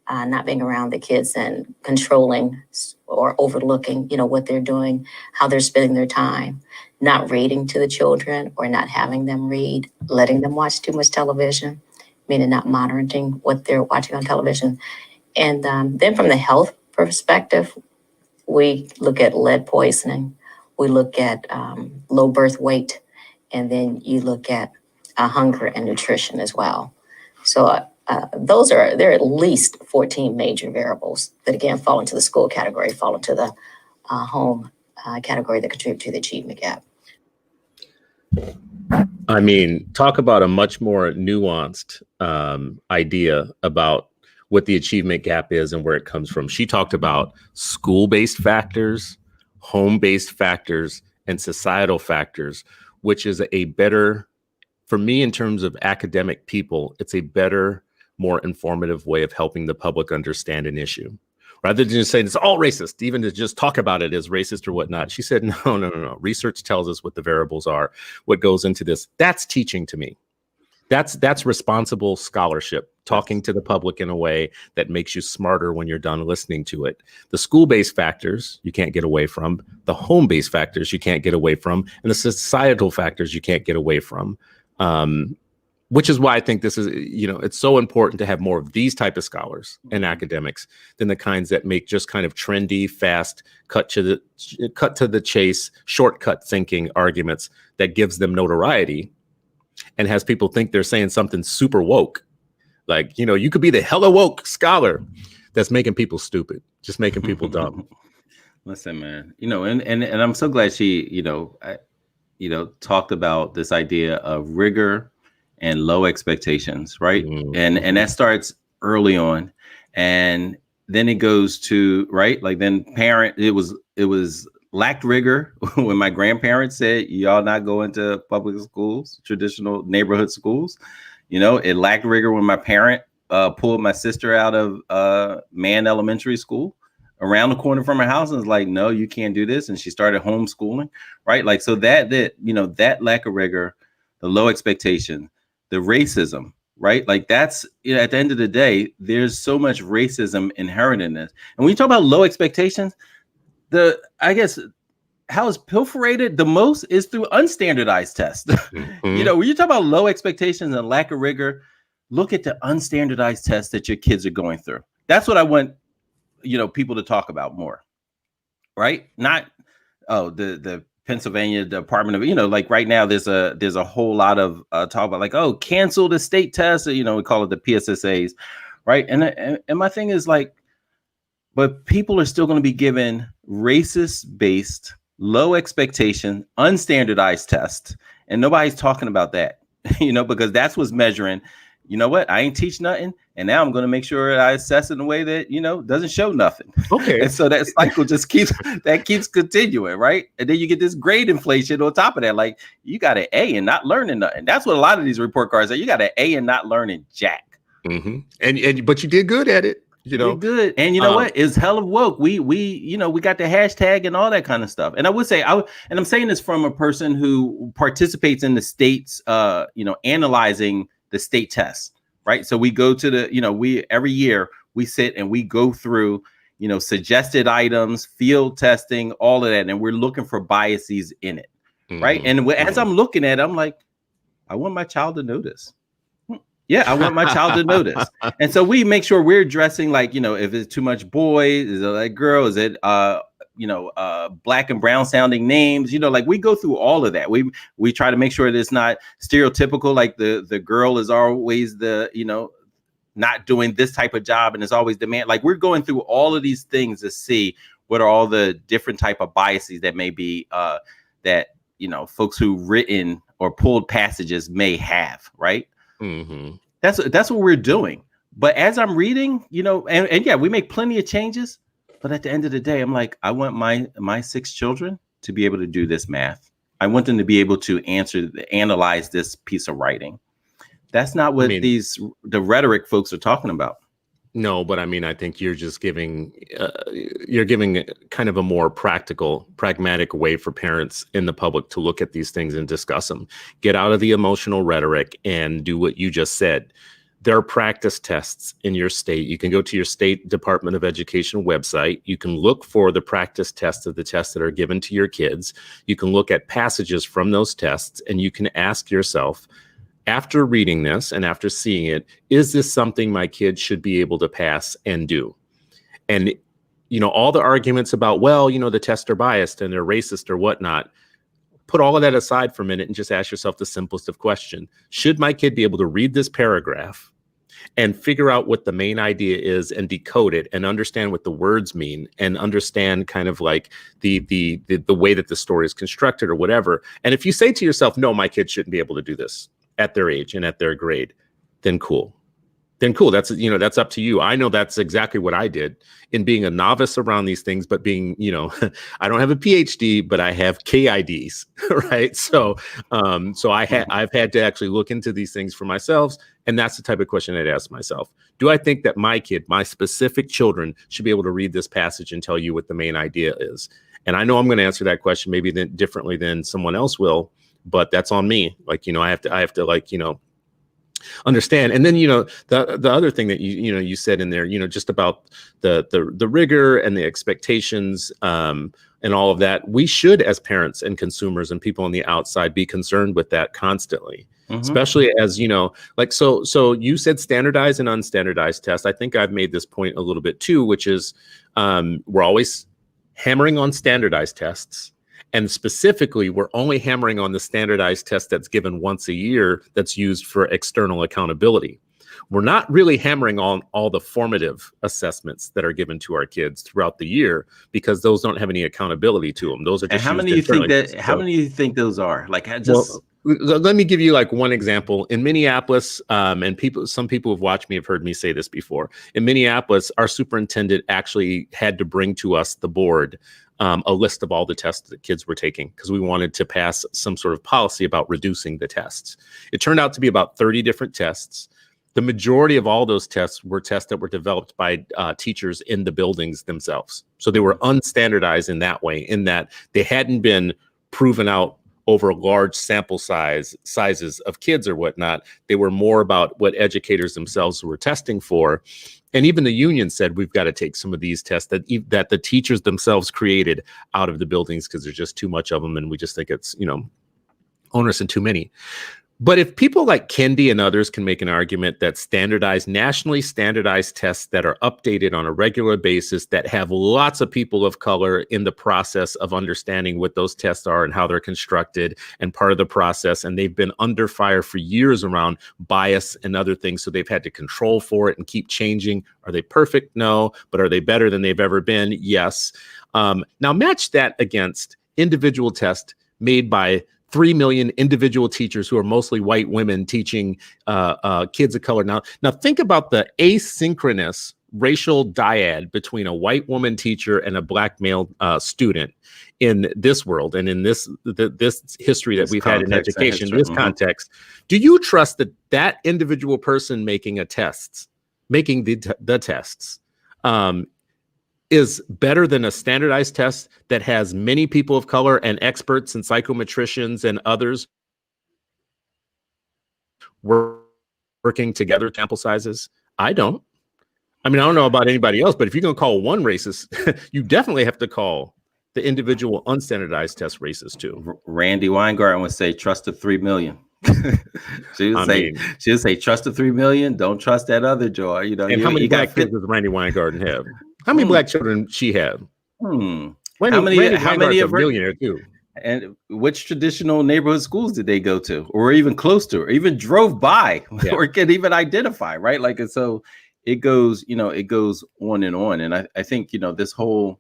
not being around the kids and controlling or overlooking, what they're doing, how they're spending their time, not reading to the children or not having them read, letting them watch too much television, meaning not monitoring what they're watching on television. And then from the health perspective, we look at lead poisoning, we look at low birth weight, and then you look at hunger and nutrition as well. So there are at least 14 major variables that again fall into the school category, fall into the home category that contribute to the achievement gap. I mean, talk about a much more nuanced idea about what the achievement gap is and where it comes from. She talked about school-based factors, home-based factors, and societal factors, which is a better, for me, in terms of academic people, it's a better, more informative way of helping the public understand an issue. Rather than just saying it's all racist, even to just talk about it as racist or whatnot. She said, no. Research tells us what the variables are, what goes into this. That's teaching to me. That's responsible scholarship, talking to the public in a way that makes you smarter when you're done listening to it. The school-based factors you can't get away from, the home-based factors you can't get away from, and the societal factors you can't get away from. Which is why I think this is, it's so important to have more of these type of scholars and academics than the kinds that make just kind of trendy, fast, cut to the chase, shortcut thinking arguments that gives them notoriety and has people think they're saying something super woke. Like, you could be the hella woke scholar that's making people stupid, just making people dumb. Listen, man, and I'm so glad she, talked about this idea of rigor and low expectations, right? Mm-hmm. And that starts early on, and then it goes to then it was lacked rigor when my grandparents said y'all not going to public schools, traditional neighborhood schools. It lacked rigor when my parent pulled my sister out of Mann Elementary School around the corner from her house and was like, no, you can't do this, and she started homeschooling, right? So that lack of rigor, the low expectation, the racism, right? That's, at the end of the day, there's so much racism inherent in this. And when you talk about low expectations, I guess how it's pilferated the most is through unstandardized tests. Mm-hmm. When you talk about low expectations and lack of rigor, look at the unstandardized tests that your kids are going through. That's what I want, people to talk about more, right? Not, the Pennsylvania Department of, right now there's a whole lot of talk about cancel the state test, we call it the PSSAs, right? And my thing is but people are still going to be given racist based, low expectation, unstandardized tests, and nobody's talking about that, because that's what's measuring. You know what? I ain't teach nothing, And now I'm going to make sure I assess in a way that, doesn't show nothing. Okay. And so that cycle just keeps continuing, right? And then you get this grade inflation on top of that. Like, you got an A and not learning nothing. That's what a lot of these report cards are. You got an A and not learning jack. Mm-hmm. But you did good at it. Did good. And you know what? It's hell of woke. We got the hashtag and all that kind of stuff. And I would say, and I'm saying this from a person who participates in the states, analyzing the state tests. Right. So we go to every year we sit and we go through, suggested items, field testing, all of that. And we're looking for biases in it. Mm-hmm. Right. And as I'm looking at it, I'm like, I want my child to know this. Yeah, I want my child to know this. And so we make sure we're addressing, like, if it's too much boy, is it like girl, is it black and brown sounding names, like we go through all of that. We try to make sure that it's not stereotypical, like the girl is always not doing this type of job and is always demand. Like, we're going through all of these things to see what are all the different type of biases that may be that folks who written or pulled passages may have, right? Mm-hmm. That's what we're doing. But as I'm reading, and yeah, we make plenty of changes. But at the end of the day, I'm like, I want my 6 children to be able to do this math. I want them to be able to analyze this piece of writing. That's not what the rhetoric folks are talking about. No, but I think you're just giving kind of a more pragmatic way for parents in the public to look at these things and discuss them. Get out of the emotional rhetoric and do what you just said. There are practice tests in your state. You can go to your state Department of Education website. You can look for the practice tests of the tests that are given to your kids. You can look at passages from those tests, and you can ask yourself, after reading this and after seeing it, is this something my kids should be able to pass and do? And, all the arguments about, the tests are biased and they're racist or whatnot, put all of that aside for a minute and just ask yourself the simplest of questions. Should my kid be able to read this paragraph and figure out what the main idea is and decode it and understand what the words mean and understand kind of like the way that the story is constructed or whatever? And if you say to yourself, no, my kid shouldn't be able to do this at their age and at their grade, then cool. That's up to you. I know that's exactly what I did in being a novice around these things, but being, I don't have a PhD, but I have KIDs, right? So I've had to actually look into these things for myself. And that's the type of question I'd ask myself. Do I think that my specific children should be able to read this passage and tell you what the main idea is? And I know I'm going to answer that question maybe differently than someone else will, but that's on me. Like, I have to understand. And then, the other thing that you said in there, just about the rigor and the expectations and all of that, we should, as parents and consumers and people on the outside, be concerned with that constantly. Mm-hmm. Especially as, so you said standardized and unstandardized tests. I think I've made this point a little bit too, which is we're always hammering on standardized tests. And specifically, we're only hammering on the standardized test that's given once a year that's used for external accountability. We're not really hammering on all the formative assessments that are given to our kids throughout the year because those don't have any accountability to them. Those are just how many do you think those are? Like, let me give you like one example. In Minneapolis, and some people who've watched me have heard me say this before. In Minneapolis, our superintendent actually had to bring to us, the board, a list of all the tests that kids were taking because we wanted to pass some sort of policy about reducing the tests. It turned out to be about 30 different tests. The majority of all those tests were tests that were developed by teachers in the buildings themselves. So they were unstandardized in that way, in that they hadn't been proven out over large sample sizes of kids or whatnot. They were more about what educators themselves were testing for. And even the union said, we've got to take some of these tests that the teachers themselves created out of the buildings because there's just too much of them. And we just think it's, onerous and too many. But if people like Kendi and others can make an argument that nationally standardized tests that are updated on a regular basis, that have lots of people of color in the process of understanding what those tests are and how they're constructed and part of the process, and they've been under fire for years around bias and other things, so they've had to control for it and keep changing. Are they perfect? No. But are they better than they've ever been? Yes. Now match that against individual tests made by 3 million individual teachers who are mostly white women teaching kids of color. Now think about the asynchronous racial dyad between a white woman teacher and a black male student in this world and in this history that we've had in education, this context. Do you trust that individual person making the tests is better than a standardized test that has many people of color and experts and psychometricians and others working together, sample sizes? I don't. I mean, I don't know about anybody else, but if you're going to call one racist, you definitely have to call the individual unstandardized test racist too. Randy Weingarten would say, trust the 3 million. she would say, trust the 3 million. Don't trust that other Joy. You know, and how many black kids does Randy Weingarten have? How many black children she have? How many of a millionaire too? And which traditional neighborhood schools did they go to, or even close to, or even drove by, or can even identify, right? Like, and so it goes, it goes on. And I think, this whole,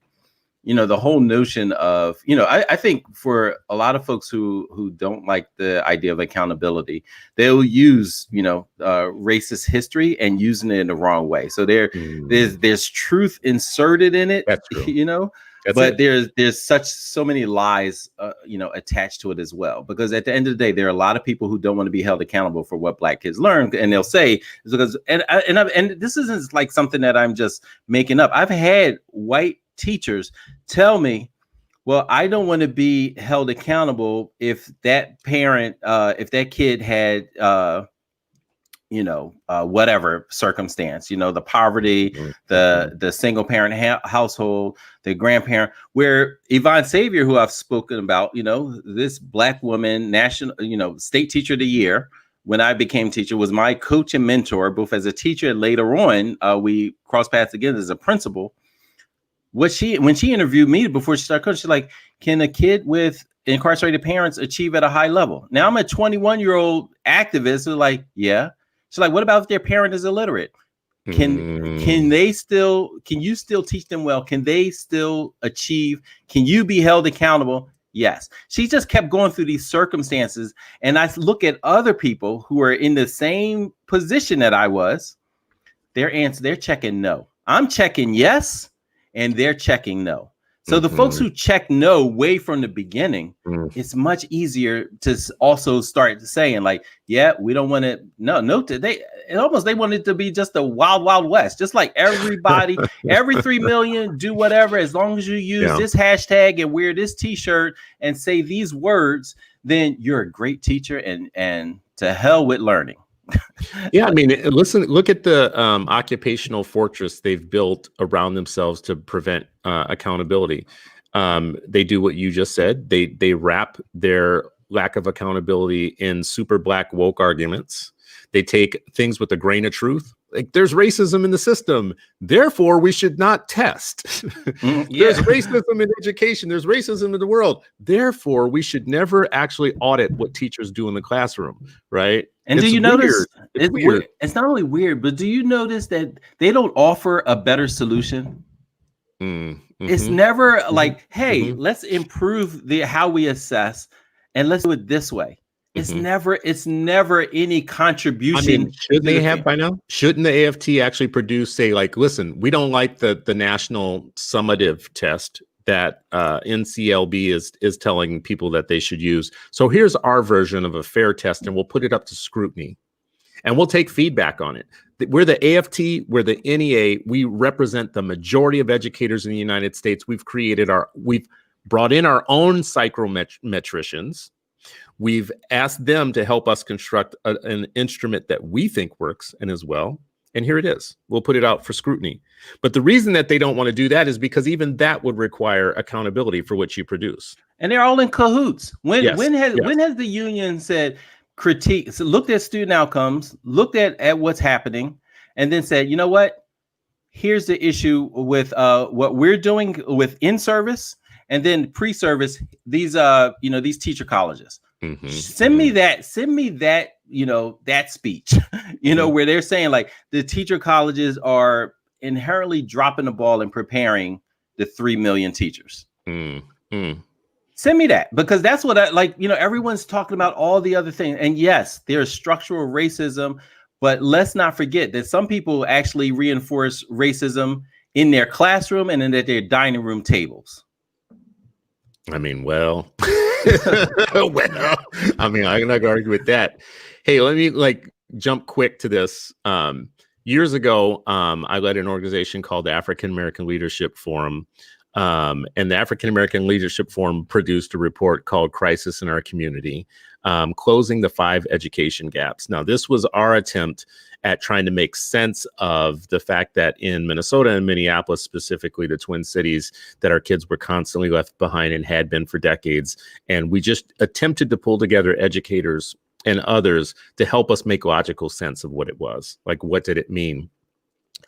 the whole notion of, I think for a lot of folks who don't like the idea of accountability, they'll use, racist history and using it in the wrong way. So there's truth inserted in it, That's true. But there's so many lies, attached to it as well. Because at the end of the day, there are a lot of people who don't want to be held accountable for what Black kids learn, and they'll say it's because and this isn't like something that I'm just making up. I've had white teachers tell me, well, I don't want to be held accountable if that parent, if that kid had, whatever circumstance, the poverty, the single parent household, the grandparent, where Yvonne Savior, who I've spoken about, this Black woman, national, state teacher of the year, when I became teacher, was my coach and mentor, both as a teacher and later on, we crossed paths again as a principal. When she interviewed me before she started coaching, she's like, can a kid with incarcerated parents achieve at a high level? Now I'm a 21-year-old activist who's like, yeah. She's like, what about if their parent is illiterate? Can you still teach them well? Can they still achieve? Can you be held accountable? Yes. She just kept going through these circumstances. And I look at other people who are in the same position that I was. They're checking no. I'm checking yes, and they're checking no. So the folks who check no way from the beginning, it's much easier to also start saying like, yeah, we don't want to. No, they want it to be just a wild, wild west. Just like everybody, every 3 million, do whatever. As long as you use this hashtag and wear this T-shirt and say these words, then you're a great teacher. And to hell with learning. Yeah, I mean, look at the occupational fortress they've built around themselves to prevent accountability. They do what you just said. They wrap their lack of accountability in super Black woke arguments. They take things with a grain of truth. Like, there's racism in the system, therefore we should not test. There's racism in education. There's racism in the world. Therefore, we should never actually audit what teachers do in the classroom, right? And do you notice it's weird? It's not only weird, but do you notice that they don't offer a better solution? It's never like, hey, let's improve how we assess and let's do it this way. It's never any contribution. I mean, shouldn't they have by now? Shouldn't the AFT actually produce, say, like, listen, we don't like the national summative test that NCLB is telling people that they should use. So here's our version of a fair test, and we'll put it up to scrutiny, and we'll take feedback on it. We're the AFT, we're the NEA. We represent the majority of educators in the United States. We've brought in our own psychometricians. We've asked them to help us construct an instrument that we think works and is well. And here it is. We'll put it out for scrutiny. But the reason that they don't want to do that is because even that would require accountability for what you produce. And they're all in cahoots. When has the union said critique, so looked at student outcomes, looked at what's happening, and then said, you know what? Here's the issue with what we're doing with in-service and then pre-service, these teacher colleges. Send me that, that speech, where they're saying like the teacher colleges are inherently dropping the ball and preparing the 3 million teachers. Send me that, because that's what I like. Everyone's talking about all the other things. And yes, there's structural racism, but let's not forget that some people actually reinforce racism in their classroom and then at their dining room tables. I mean, well, I'm not gonna argue with that. Hey, let me jump quick to this. Years ago, I led an organization called the African American Leadership Forum. And the African American Leadership Forum produced a report called Crisis in Our Community, Closing the 5 Education Gaps. Now, this was our attempt at trying to make sense of the fact that in Minnesota and Minneapolis, specifically the Twin Cities, that our kids were constantly left behind and had been for decades. And we just attempted to pull together educators and others to help us make logical sense of what it was. Like, what did it mean?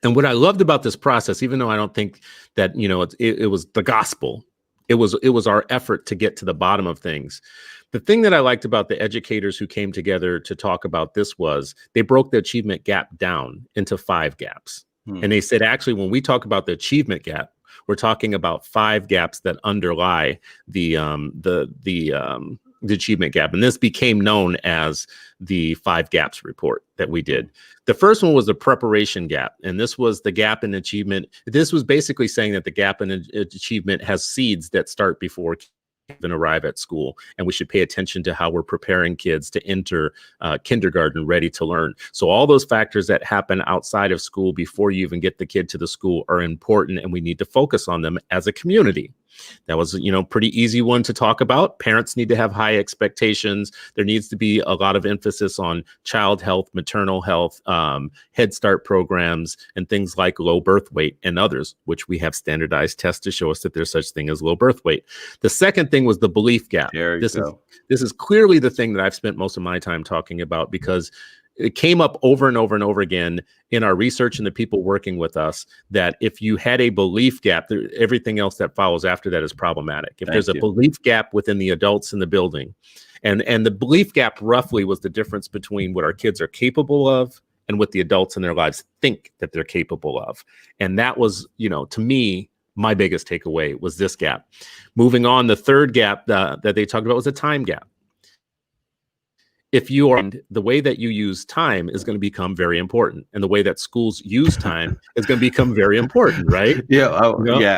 And what I loved about this process, even though I don't think that, it was the gospel, it was our effort to get to the bottom of things. The thing that I liked about the educators who came together to talk about this was they broke the achievement gap down into 5 gaps. And they said, actually, when we talk about the achievement gap, we're talking about 5 gaps that underlie the achievement gap. And this became known as the 5 gaps report that we did. The first one was the preparation gap. And this was the gap in achievement. This was basically saying that the gap in achievement has seeds that start before even arrive at school. And we should pay attention to how we're preparing kids to enter kindergarten ready to learn. So all those factors that happen outside of school before you even get the kid to the school are important. And we need to focus on them as a community. That was, pretty easy one to talk about. Parents need to have high expectations. There needs to be a lot of emphasis on child health, maternal health, Head Start programs, and things like low birth weight and others, which we have standardized tests to show us that there's such thing as low birth weight. The second thing was the belief gap. This is clearly the thing that I've spent most of my time talking about, because it came up over and over and over again in our research and the people working with us, that if you had a belief gap, everything else that follows after that is problematic. If there's a belief gap within the adults in the building, and the belief gap roughly was the difference between what our kids are capable of and what the adults in their lives think that they're capable of. And that was, to me, my biggest takeaway was this gap. Moving on, the third gap that they talked about was a time gap. If you are, the way that you use time is going to become very important, and the way that schools use time is going to become very important, right? Yeah.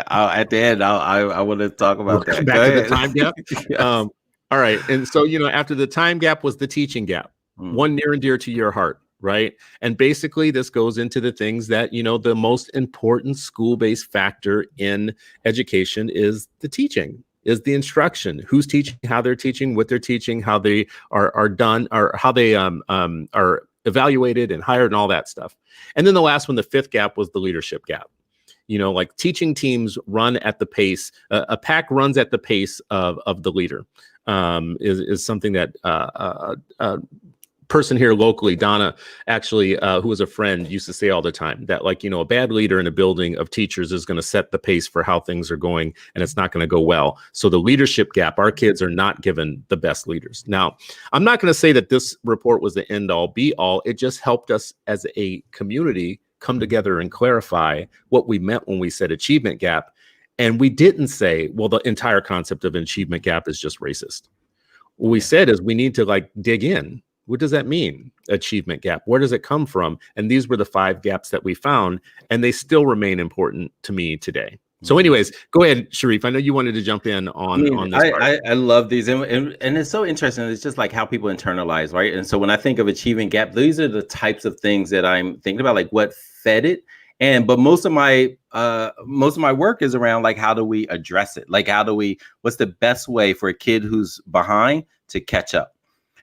At the end, I want to talk about that. Back to the time gap. Yes. All right. And so, after the time gap was the teaching gap, one near and dear to your heart, right? And basically this goes into the things that, the most important school-based factor in education is the teaching. Is the instruction, who's teaching, how they're teaching, what they're teaching, how they are done, or how they are evaluated and hired and all that stuff. And then the last one, the 5th gap, was the leadership gap. Teaching teams run at the pace, a pack runs at the pace of the leader, is something that person here locally, Donna, actually, who was a friend, used to say all the time that, a bad leader in a building of teachers is going to set the pace for how things are going, and it's not going to go well. So the leadership gap, our kids are not given the best leaders. Now, I'm not going to say that this report was the end all be all. It just helped us as a community come together and clarify what we meant when we said achievement gap. And we didn't say, well, the entire concept of an achievement gap is just racist. What we said is we need to dig in. What does that mean? Achievement gap. Where does it come from? And these were the 5 gaps that we found, and they still remain important to me today. So anyways, go ahead, Sharif. I know you wanted to jump in on this part. I love these. And it's so interesting. It's just how people internalize, right? And so when I think of achievement gap, these are the types of things that I'm thinking about, what fed it. But most of my work is around how do we address it? What's the best way for a kid who's behind to catch up?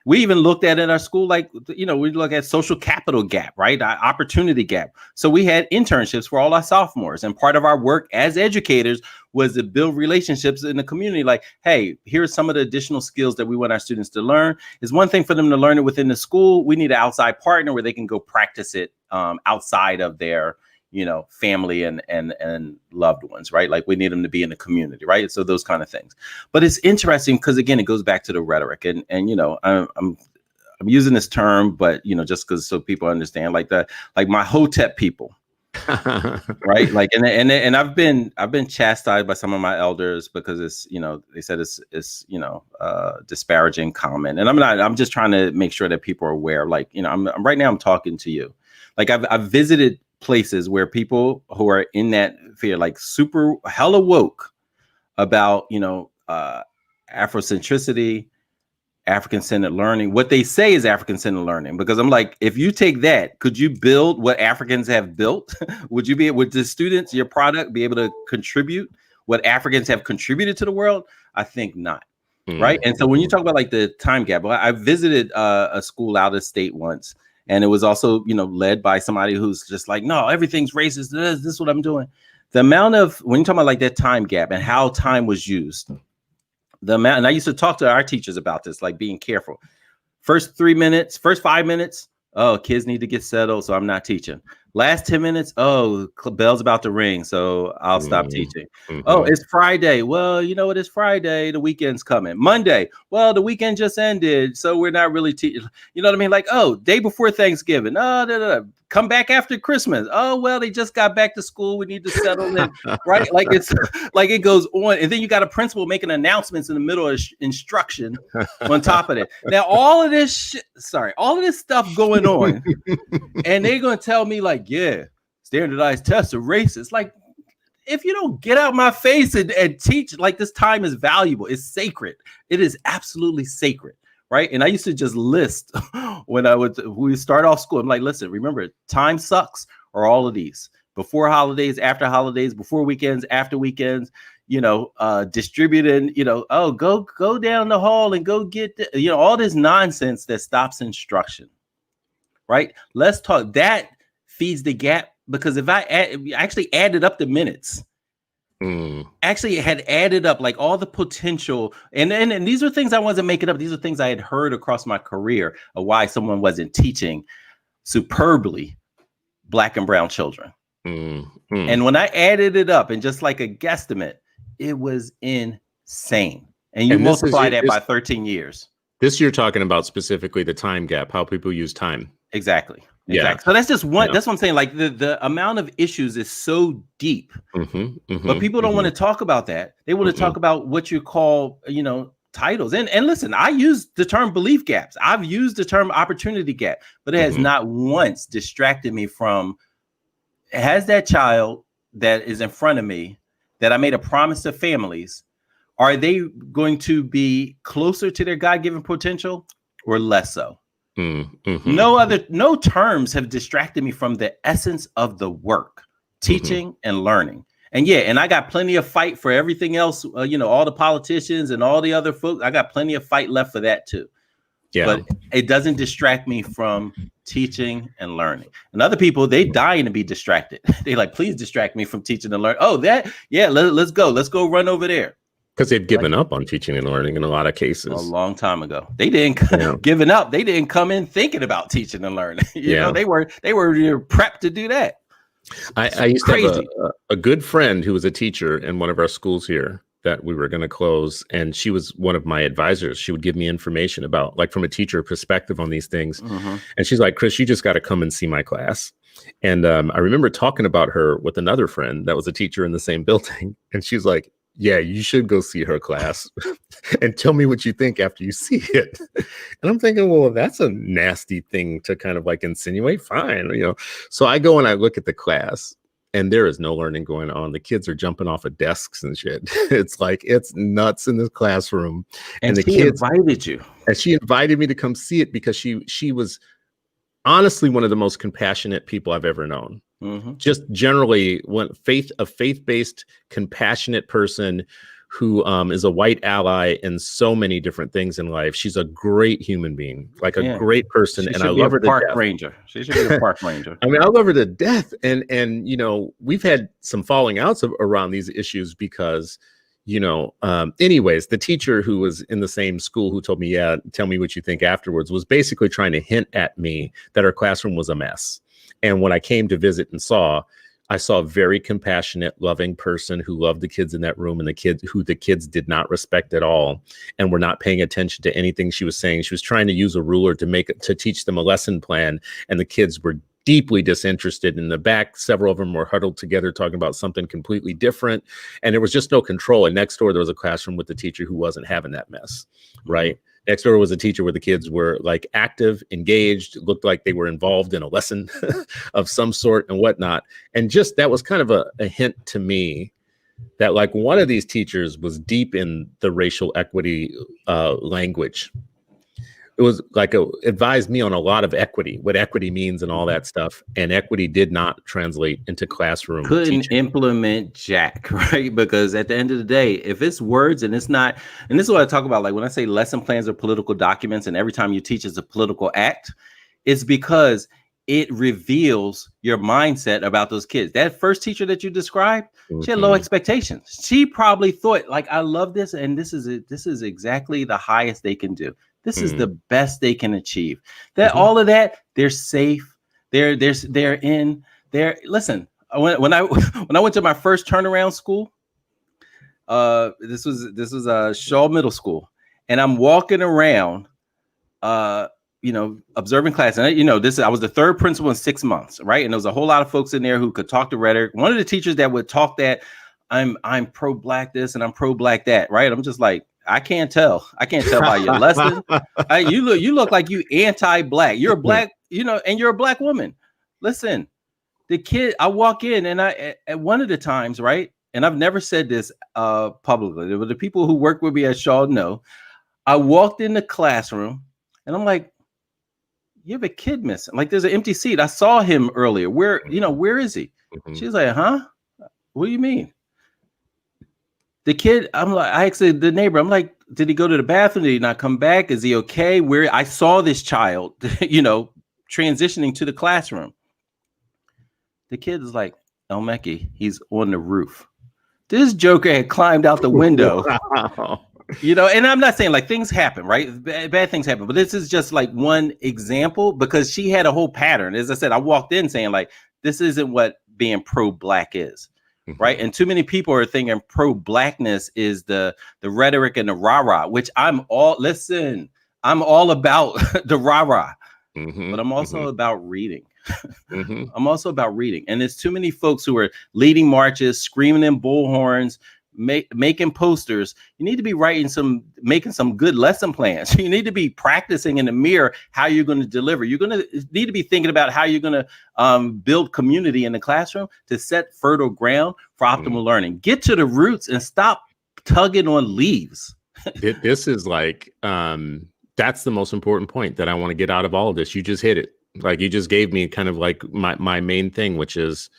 We even looked at it in our school, we look at social capital gap, right? Opportunity gap. So we had internships for all our sophomores. And part of our work as educators was to build relationships in the community. Hey, here's some of the additional skills that we want our students to learn. It's one thing for them to learn it within the school. We need an outside partner where they can go practice it outside of their family and loved ones, right? We need them to be in the community, right? So those kind of things. But it's interesting because, again, it goes back to the rhetoric, and I'm using this term, but just because so people understand, my Hotep people, Right. Like, and I've been chastised by some of my elders because it's, they said it's disparaging comment. And I'm just trying to make sure that people are aware. Like, I'm right now I'm talking to you. Like I've visited places where people who are in that fear, like super hella woke about, Afrocentricity, African-centered learning. What they say is African-centered learning, because I'm like, if you take that, could you build what Africans have built? Would the students, your product, be able to contribute what Africans have contributed to the world? I think not. Right. And so when you talk about like the time gap, I visited a school out of state once, and it was also, led by somebody who's just like, no, everything's racist. This is what I'm doing. The amount of, when you talk about like that time gap and how time was used, the amount, and I used to talk to our teachers about this, like being careful. First 5 minutes, oh, kids need to get settled, so I'm not teaching. Last 10 minutes, oh, bell's about to ring, so I'll stop teaching. Oh, it's Friday. Well, you know what? It's Friday. The weekend's coming. Monday. Well, the weekend just ended, so we're not really teaching. You know what I mean? Like, oh, day before Thanksgiving. Oh, come back after Christmas. Oh, well, they just got back to school. We need to settle in. Right? Like it's like it goes on. And then you got a principal making announcements in the middle of instruction on top of it. Now, all of this stuff going on. And they're going to tell me like, yeah, standardized tests are racist. Like, if you don't get out my face and teach, like, this time is valuable. It's sacred. It is absolutely sacred. Right. And I used to just list when we start off school. I'm like, listen, remember, time sucks or all of these before holidays, after holidays, before weekends, after weekends, distributing, go down the hall and go get, all this nonsense that stops instruction. Right. Let's talk. That feeds the gap, because if I actually added up the minutes, actually had added up like all the potential, and these are things I wasn't making up. These are things I had heard across my career of why someone wasn't teaching superbly Black and brown children. And when I added it up and just like a guesstimate, it was insane. And you multiply that by 13 years. This you're talking about specifically the time gap, how people use time. Exactly. Yeah. So that's just one. Yeah. That's what I'm saying. Like the amount of issues is so deep, but people don't want to talk about that. They want to talk about what you call, titles. And listen, I use the term belief gaps. I've used the term opportunity gap, but it has not once distracted me from, has that child that is in front of me that I made a promise to families, are they going to be closer to their God-given potential or less so? No terms have distracted me from the essence of the work, teaching and learning. And and I got plenty of fight for everything else. All the politicians and all the other folks, I got plenty of fight left for that too. Yeah. But it doesn't distract me from teaching and learning. And other people, they dying to be distracted. They like, please distract me from teaching and learning. Oh, let's go run over there. Because they've given up on teaching and learning in a lot of cases. A long time ago. They didn't given up. They didn't come in thinking about teaching and learning. You know, they were prepped to do that. I used to have a good friend who was a teacher in one of our schools here that we were going to close. And she was one of my advisors. She would give me information about, like, from a teacher perspective on these things. And she's like, Chris, you just got to come and see my class. And I remember talking about her with another friend that was a teacher in the same building. And she's like, yeah, you should go see her class and tell me what you think after you see it. And I'm thinking, well, that's a nasty thing to kind of like insinuate. Fine. So I go and I look at the class and there is no learning going on. The kids are jumping off of desks and shit. It's like, it's nuts in this classroom. And the kids invited you. And she invited me to come see it because she was honestly one of the most compassionate people I've ever known. Just generally, a faith-based, compassionate person who is a white ally in so many different things in life. She's a great human being, like a great person, and I love her to death. Ranger. She should be a park ranger. I mean, I love her to death, and we've had some falling outs around these issues because, anyways, the teacher who was in the same school who told me, tell me what you think afterwards, was basically trying to hint at me that her classroom was a mess. And when I came to visit and I saw a very compassionate, loving person who loved the kids in that room, and the kids did not respect at all and were not paying attention to anything she was saying. She was trying to use a ruler to teach them a lesson plan, and the kids were deeply disinterested. In the back, several of them were huddled together talking about something completely different. And there was just no control. And next door, there was a classroom with the teacher who wasn't having that mess, right? Next door was a teacher where the kids were like active, engaged, looked like they were involved in a lesson of some sort and whatnot. And just that was kind of a hint to me that like one of these teachers was deep in the racial equity language. It was like advised me on a lot of equity, what equity means and all that stuff. And equity did not translate into classroom Couldn't teaching. implement jack, right? Because at the end of the day, if it's words and it's not, and this is what I talk about, like when I say lesson plans are political documents and every time you teach is a political act, it's because it reveals your mindset about those kids. That first teacher that you described, she had low expectations. She probably thought like, I love this. And this is exactly the highest they can do. This is the best they can achieve. That all of that, they're safe. They're in there. Listen, when I went to my first turnaround school, this was Shaw Middle School, and I'm walking around, observing class, and I was the third principal in 6 months, right? And there was a whole lot of folks in there who could talk to rhetoric. One of the teachers that would talk that I'm pro-black this and I'm pro-black that, right? I'm just like, I can't tell by your lesson. You look like you anti-black. You're a black, and you're a black woman. Listen, the kid, I walk in and I, at one of the times, right? And I've never said this publicly, but the people who work with me at Shaw know, I walked in the classroom and I'm like, you have a kid missing. Like there's an empty seat. I saw him earlier. Where is he? She's like, huh? What do you mean? The kid, I'm like, I asked the neighbor, I'm like, did he go to the bathroom? Did he not come back? Is he okay? Where I saw this child, transitioning to the classroom. The kid is like, El Mekki, he's on the roof. This joker had climbed out the window. Wow. And I'm not saying like things happen, right? Bad things happen, but this is just like one example because she had a whole pattern. As I said, I walked in saying like, this isn't what being pro-black is. Right. And too many people are thinking pro-blackness is the rhetoric and the rah-rah, which I'm all about the rah-rah, but I'm also about reading. I'm also about reading. And there's too many folks who are leading marches, screaming in bullhorns, making posters. You need to be making some good lesson plans. You need to be practicing in the mirror how you're going to deliver. You're going to need to be thinking about how you're going to build community in the classroom to set fertile ground for optimal learning. Get to the roots and stop tugging on leaves. This is like, that's the most important point that I want to get out of all of this. You just hit it. Like you just gave me kind of like my main thing, which is,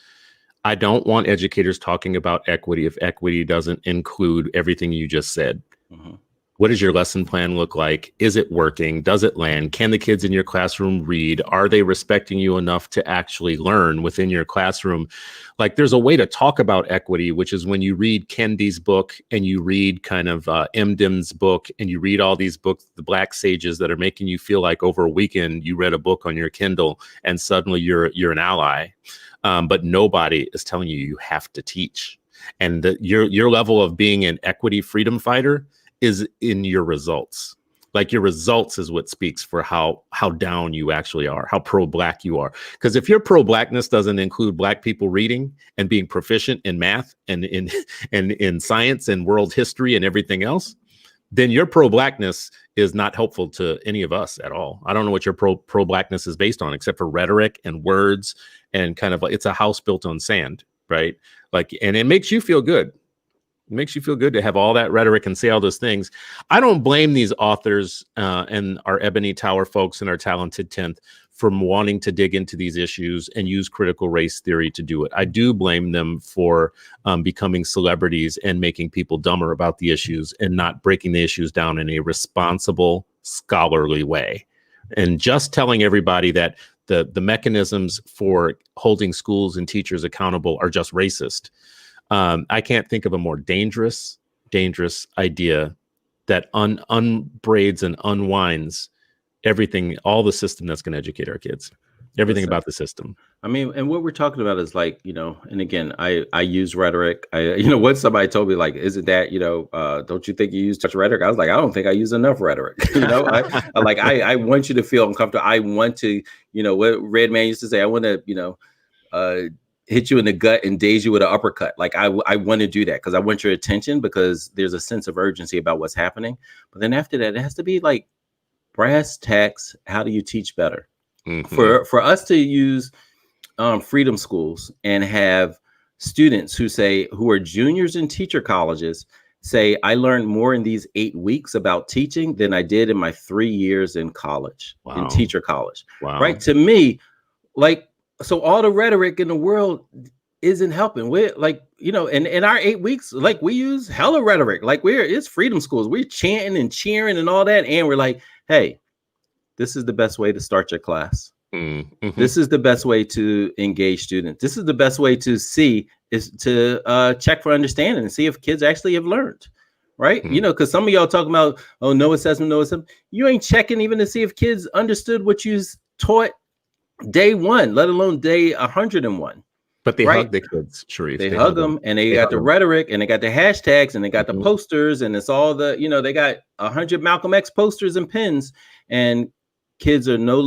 I don't want educators talking about equity if equity doesn't include everything you just said. What does your lesson plan look like? Is it working? Does it land? Can the kids in your classroom read? Are they respecting you enough to actually learn within your classroom? Like there's a way to talk about equity, which is when you read Kendi's book and you read kind of Emdim's book and you read all these books, the Black Sages that are making you feel like over a weekend you read a book on your Kindle and suddenly you're an ally. But nobody is telling you have to teach. And your level of being an equity freedom fighter is in your results. Like your results is what speaks for how down you actually are, how pro-black you are. Because if your pro-blackness doesn't include Black people reading and being proficient in math and in science and world history and everything else, then your pro-blackness is not helpful to any of us at all. I don't know what your pro-blackness is based on, except for rhetoric and words and kind of like it's a house built on sand, right? Like, and it makes you feel good. It makes you feel good to have all that rhetoric and say all those things. I don't blame these authors and our Ebony Tower folks and our talented 10th from wanting to dig into these issues and use critical race theory to do it. I do blame them for becoming celebrities and making people dumber about the issues and not breaking the issues down in a responsible, scholarly way. And just telling everybody that the mechanisms for holding schools and teachers accountable are just racist. I can't think of a more dangerous idea that unbraids and unwinds everything, all the system that's going to educate our kids. Everything Listen. about the system. I mean, and what we're talking about is like, and again, I use rhetoric. What somebody told me, like, isn't that, don't you think you use much rhetoric? I was like, I don't think I use enough rhetoric. I want you to feel uncomfortable. I want to, what Red Man used to say, I want to, hit you in the gut and daze you with an uppercut. Like I want to do that because I want your attention, because there's a sense of urgency about what's happening. But then after that, it has to be like brass tacks. How do you teach better? For us to use freedom schools and have students who are juniors in teacher colleges say, I learned more in these 8 weeks about teaching than I did in my 3 years in college, in teacher college. Wow. Right. To me, like, so all the rhetoric in the world isn't helping. We're like, in our 8 weeks, like we use hella rhetoric. Like it's freedom schools. We're chanting and cheering and all that. And we're like, hey, this is the best way to start your class. This is the best way to engage students. This is the best way to check for understanding and see if kids actually have learned, right? Because some of y'all talking about, no assessment. You ain't checking even to see if kids understood what you taught day one, let alone day 101. But they hug the kids, Sharif. They hug them, and they got the rhetoric, and they got the hashtags, and they got the posters, and it's all the, they got 100 Malcolm X posters and pins, and kids are no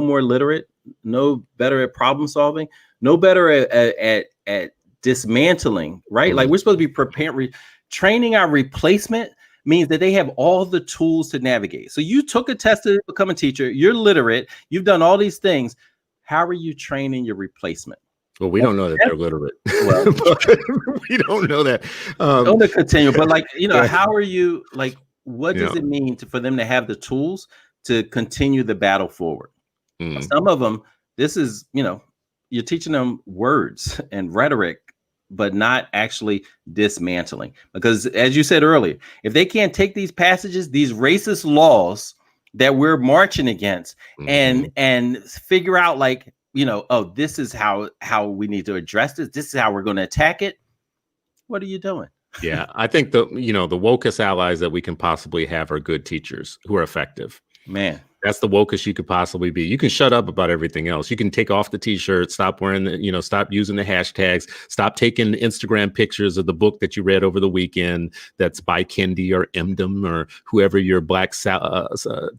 more literate, no better at problem solving, no better at dismantling, right? Like we're supposed to be preparing, training our replacement means that they have all the tools to navigate. So you took a test to become a teacher, you're literate, you've done all these things. How are you training your replacement? Well, we don't know that they're literate. Well, we don't know that. Don't continue, but like, how are you, like, what does it mean for them to have the tools to continue the battle forward? Some of them, this is, you're teaching them words and rhetoric, but not actually dismantling. Because as you said earlier, if they can't take these passages, these racist laws that we're marching against and figure out like, this is how we need to address this. This is how we're going to attack it. What are you doing? Yeah, I think the wokest allies that we can possibly have are good teachers who are effective. Man, that's the wokest you could possibly be. You can shut up about everything else. You can take off the t-shirt, stop wearing stop using the hashtags, stop taking Instagram pictures of the book that you read over the weekend that's by Kendi or Emdem or whoever your black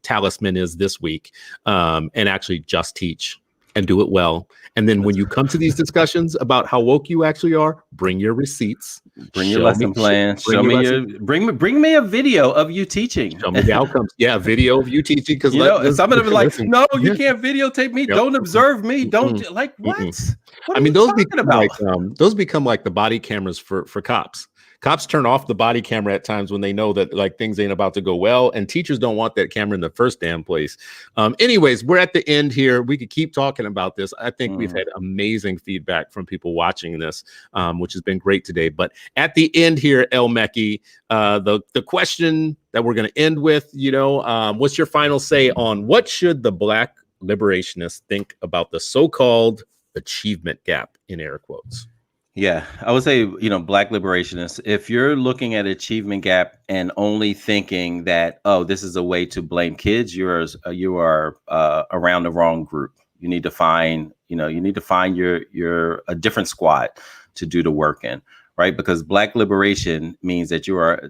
talisman is this week, and actually just teach and do it well. And then when you come to these discussions about how woke you actually are, bring your receipts, bring your lesson plan, bring me a video of you teaching. Show me the outcomes. Yeah, a video of you teaching. Because some of them are like, no, you can't videotape me. Yep. Don't observe me. Don't like what? What I mean, those become like the body cameras for cops. Cops turn off the body camera at times when they know that like things ain't about to go well, and teachers don't want that camera in the first damn place. Anyways, we're at the end here. We could keep talking about this. I think we've had amazing feedback from people watching this, which has been great today. But at the end here, El Mekki, the question that we're going to end with, what's your final say on what should the Black liberationists think about the so-called achievement gap, in air quotes? Yeah, I would say, Black liberationists, if you're looking at achievement gap and only thinking that, this is a way to blame kids, you are around the wrong group. You need to find, your a different squad to do the work in, right? Because Black liberation means that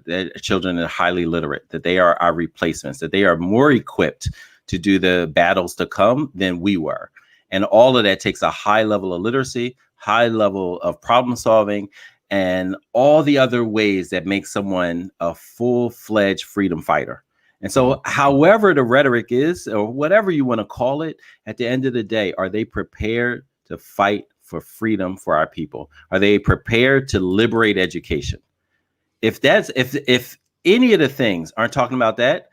that children are highly literate, that they are our replacements, that they are more equipped to do the battles to come than we were. And all of that takes a high level of literacy, high level of problem solving, and all the other ways that make someone a full-fledged freedom fighter. And so however the rhetoric is, or whatever you want to call it, at the end of the day, are they prepared to fight for freedom for our people? Are they prepared to liberate education? If any of the things aren't talking about that,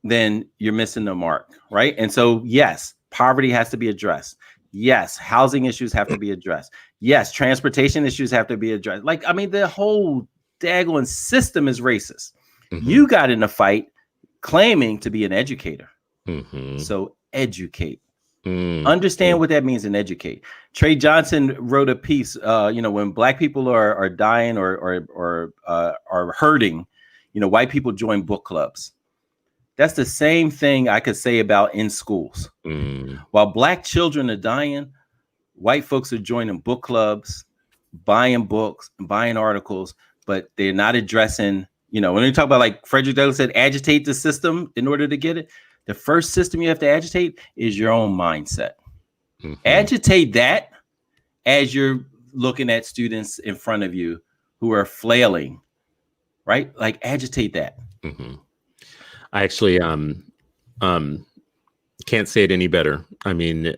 then you're missing the mark, right? And so, yes, poverty has to be addressed. Yes, housing issues have to be addressed. Yes, transportation issues have to be addressed. Like, I mean, the whole daggone system is racist. You got in a fight claiming to be an educator. So educate. Understand what that means and educate. Trey Johnson wrote a piece, when Black people are dying or are hurting, white people join book clubs. That's the same thing I could say about in schools. While Black children are dying, white folks are joining book clubs, buying books, buying articles, but they're not addressing, when you talk about, like Frederick Douglass said, agitate the system in order to get it. The first system you have to agitate is your own mindset. Agitate that as you're looking at students in front of you who are flailing, right? Like agitate that. I actually can't say it any better. I mean,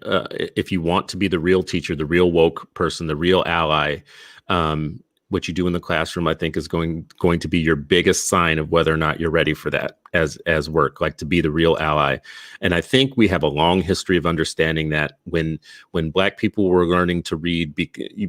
if you want to be the real teacher, the real woke person, the real ally, what you do in the classroom, I think, is going to be your biggest sign of whether or not you're ready for that as work, like to be the real ally. And I think we have a long history of understanding that when Black people were learning to read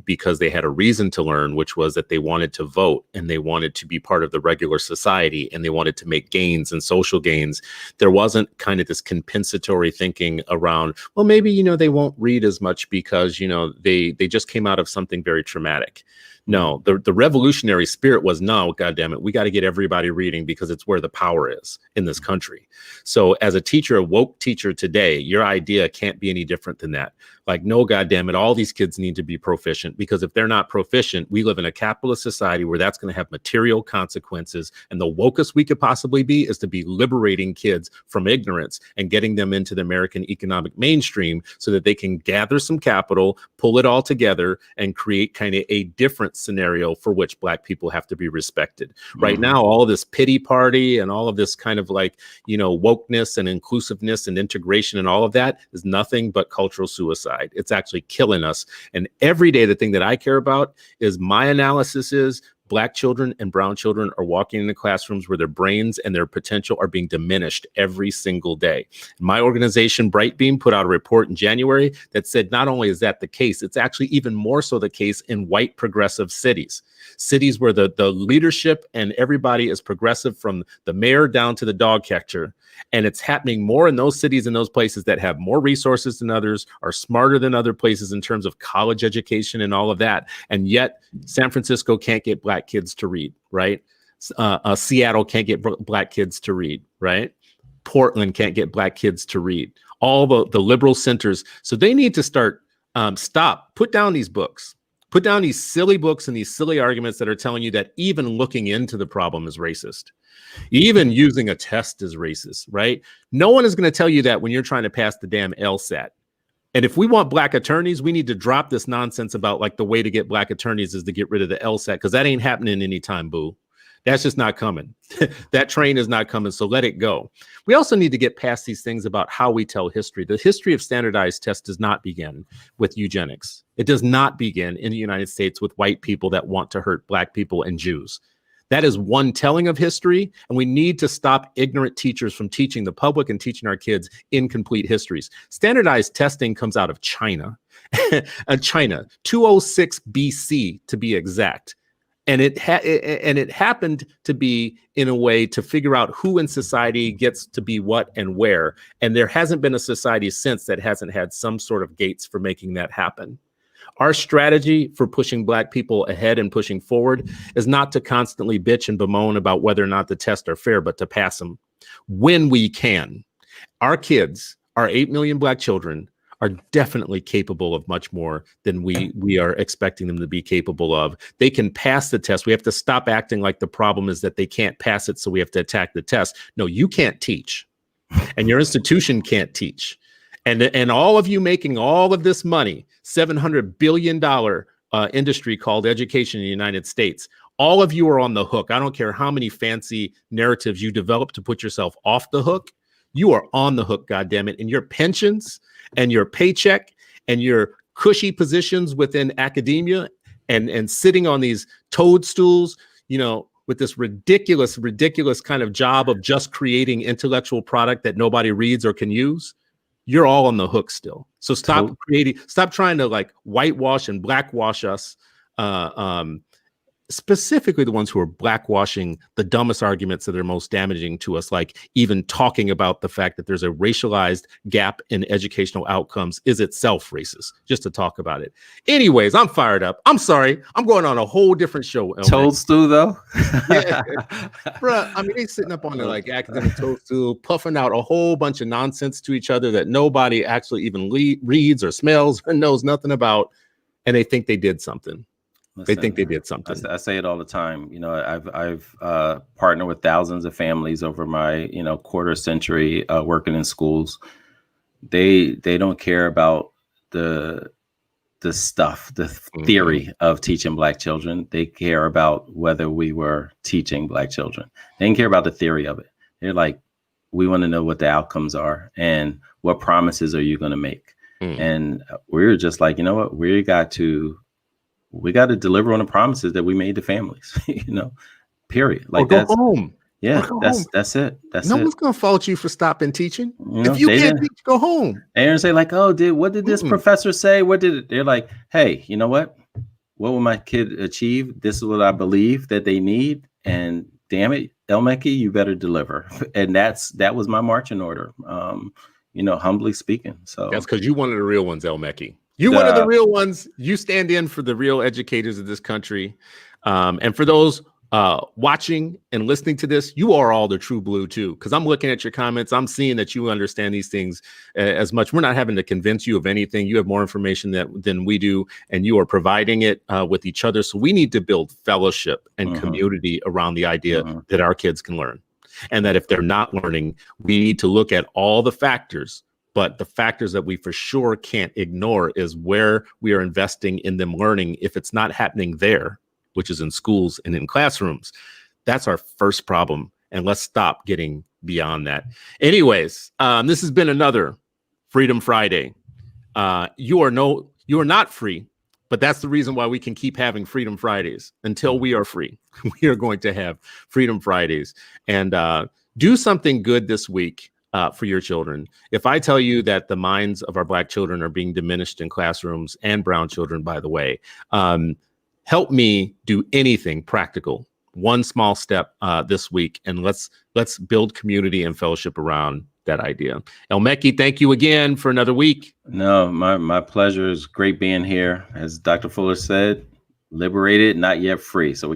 because they had a reason to learn, which was that they wanted to vote and they wanted to be part of the regular society and they wanted to make gains and social gains, there wasn't kind of this compensatory thinking around, well, maybe, they won't read as much because, they just came out of something very traumatic. No, the revolutionary spirit was, no, goddamn it, we got to get everybody reading because it's where the power is in this country. So as a teacher, a woke teacher today, your idea can't be any different than that. Like, no, goddamn it, all these kids need to be proficient, because if they're not proficient, we live in a capitalist society where that's going to have material consequences. And the wokest we could possibly be is to be liberating kids from ignorance and getting them into the American economic mainstream so that they can gather some capital, pull it all together, and create kind of a different scenario for which Black people have to be respected. Right now, all this pity party and all of this kind of like, wokeness and inclusiveness and integration and all of that is nothing but cultural suicide. It's actually killing us. And every day, the thing that I care about is, my analysis is, Black children and brown children are walking into classrooms where their brains and their potential are being diminished every single day. My organization, Brightbeam, put out a report in January that said not only is that the case, it's actually even more so the case in white progressive cities where the leadership and everybody is progressive, from the mayor down to the dog catcher. And it's happening more in those cities and those places that have more resources than others, are smarter than other places in terms of college education and all of that. And yet San Francisco can't get Black kids to read, right? Seattle can't get Black kids to read, right? Portland can't get Black kids to read. All the liberal centers. So they need to start, put down these books. Put down these silly books and these silly arguments that are telling you that even looking into the problem is racist. Even using a test is racist, right? No one is going to tell you that when you're trying to pass the damn LSAT. And if we want Black attorneys, we need to drop this nonsense about like the way to get Black attorneys is to get rid of the LSAT, because that ain't happening anytime, boo. That's just not coming. That train is not coming. So let it go. We also need to get past these things about how we tell history. The history of standardized tests does not begin with eugenics. It does not begin in the United States with white people that want to hurt Black people and Jews. That is one telling of history, and we need to stop ignorant teachers from teaching the public and teaching our kids incomplete histories. Standardized testing comes out of China, China, 206 BC to be exact. And it happened to be in a way to figure out who in society gets to be what and where. And there hasn't been a society since that hasn't had some sort of gates for making that happen. Our strategy for pushing Black people ahead and pushing forward is not to constantly bitch and bemoan about whether or not the tests are fair, but to pass them when we can. Our kids, our 8 million Black children, are definitely capable of much more than we are expecting them to be capable of. They can pass the test. We have to stop acting like the problem is that they can't pass it, so we have to attack the test. No, you can't teach, and your institution can't teach. And all of you making all of this money, $700 billion industry called education in the United States, all of you are on the hook. I don't care how many fancy narratives you develop to put yourself off the hook. You are on the hook, goddammit. And your pensions and your paycheck and your cushy positions within academia and sitting on these toadstools, with this ridiculous kind of job of just creating intellectual product that nobody reads or can use, you're all on the hook still. So stop trying to like whitewash and blackwash us specifically the ones who are blackwashing the dumbest arguments that are most damaging to us, like even talking about the fact that there's a racialized gap in educational outcomes is itself racist, just to talk about it. Anyways, I'm fired up. I'm sorry. I'm going on a whole different show. Toadstool, though? Yeah. Bruh, I mean, they sitting up on the like academic toadstool, puffing out a whole bunch of nonsense to each other that nobody actually even reads or smells or knows nothing about. And they think they did something. Listen, they think they did something. I say it all the time. You know, I've partnered with thousands of families over my quarter century working in schools. They don't care about the stuff, the theory of teaching Black children. They care about whether we were teaching Black children. They didn't care about the theory of it. They're like, we want to know what the outcomes are and what promises are you going to make. And we're just like, you know what, we got to deliver on the promises that we made to families, period. Like, or go home. Yeah, Go that's home. that's it. That's no it. one's gonna fault you for stopping teaching. You if you can't teach, go home. They didn't say like, oh, what did this professor say? What did it? They're like, hey, you know what? What will my kid achieve? This is what I believe that they need. And damn it, Elmecki, you better deliver. And that was my marching order. Humbly speaking. So that's because you one of the real ones, Elmecki. You one of the real ones. You stand in for the real educators of this country. And for those watching and listening to this, you are all the true blue too. Because I'm looking at your comments, I'm seeing that you understand these things as much. We're not having to convince you of anything. You have more information than we do, and you are providing it with each other. So we need to build fellowship and community around the idea that our kids can learn, and that if they're not learning, we need to look at all the factors. But the factors that we for sure can't ignore is where we are investing in them learning. If it's not happening there, which is in schools and in classrooms, that's our first problem. And let's stop getting beyond that. Anyways, this has been another Freedom Friday. You are not free, but that's the reason why we can keep having Freedom Fridays until we are free. We are going to have Freedom Fridays, and do something good this week for your children. If I tell you that the minds of our Black children are being diminished in classrooms, and brown children, by the way, help me do anything practical, one small step this week, and let's build community and fellowship around that idea. Elmecki, thank you again for another week. No, my pleasure. Is great being here. As Dr. Fuller said, liberated, not yet free. So we got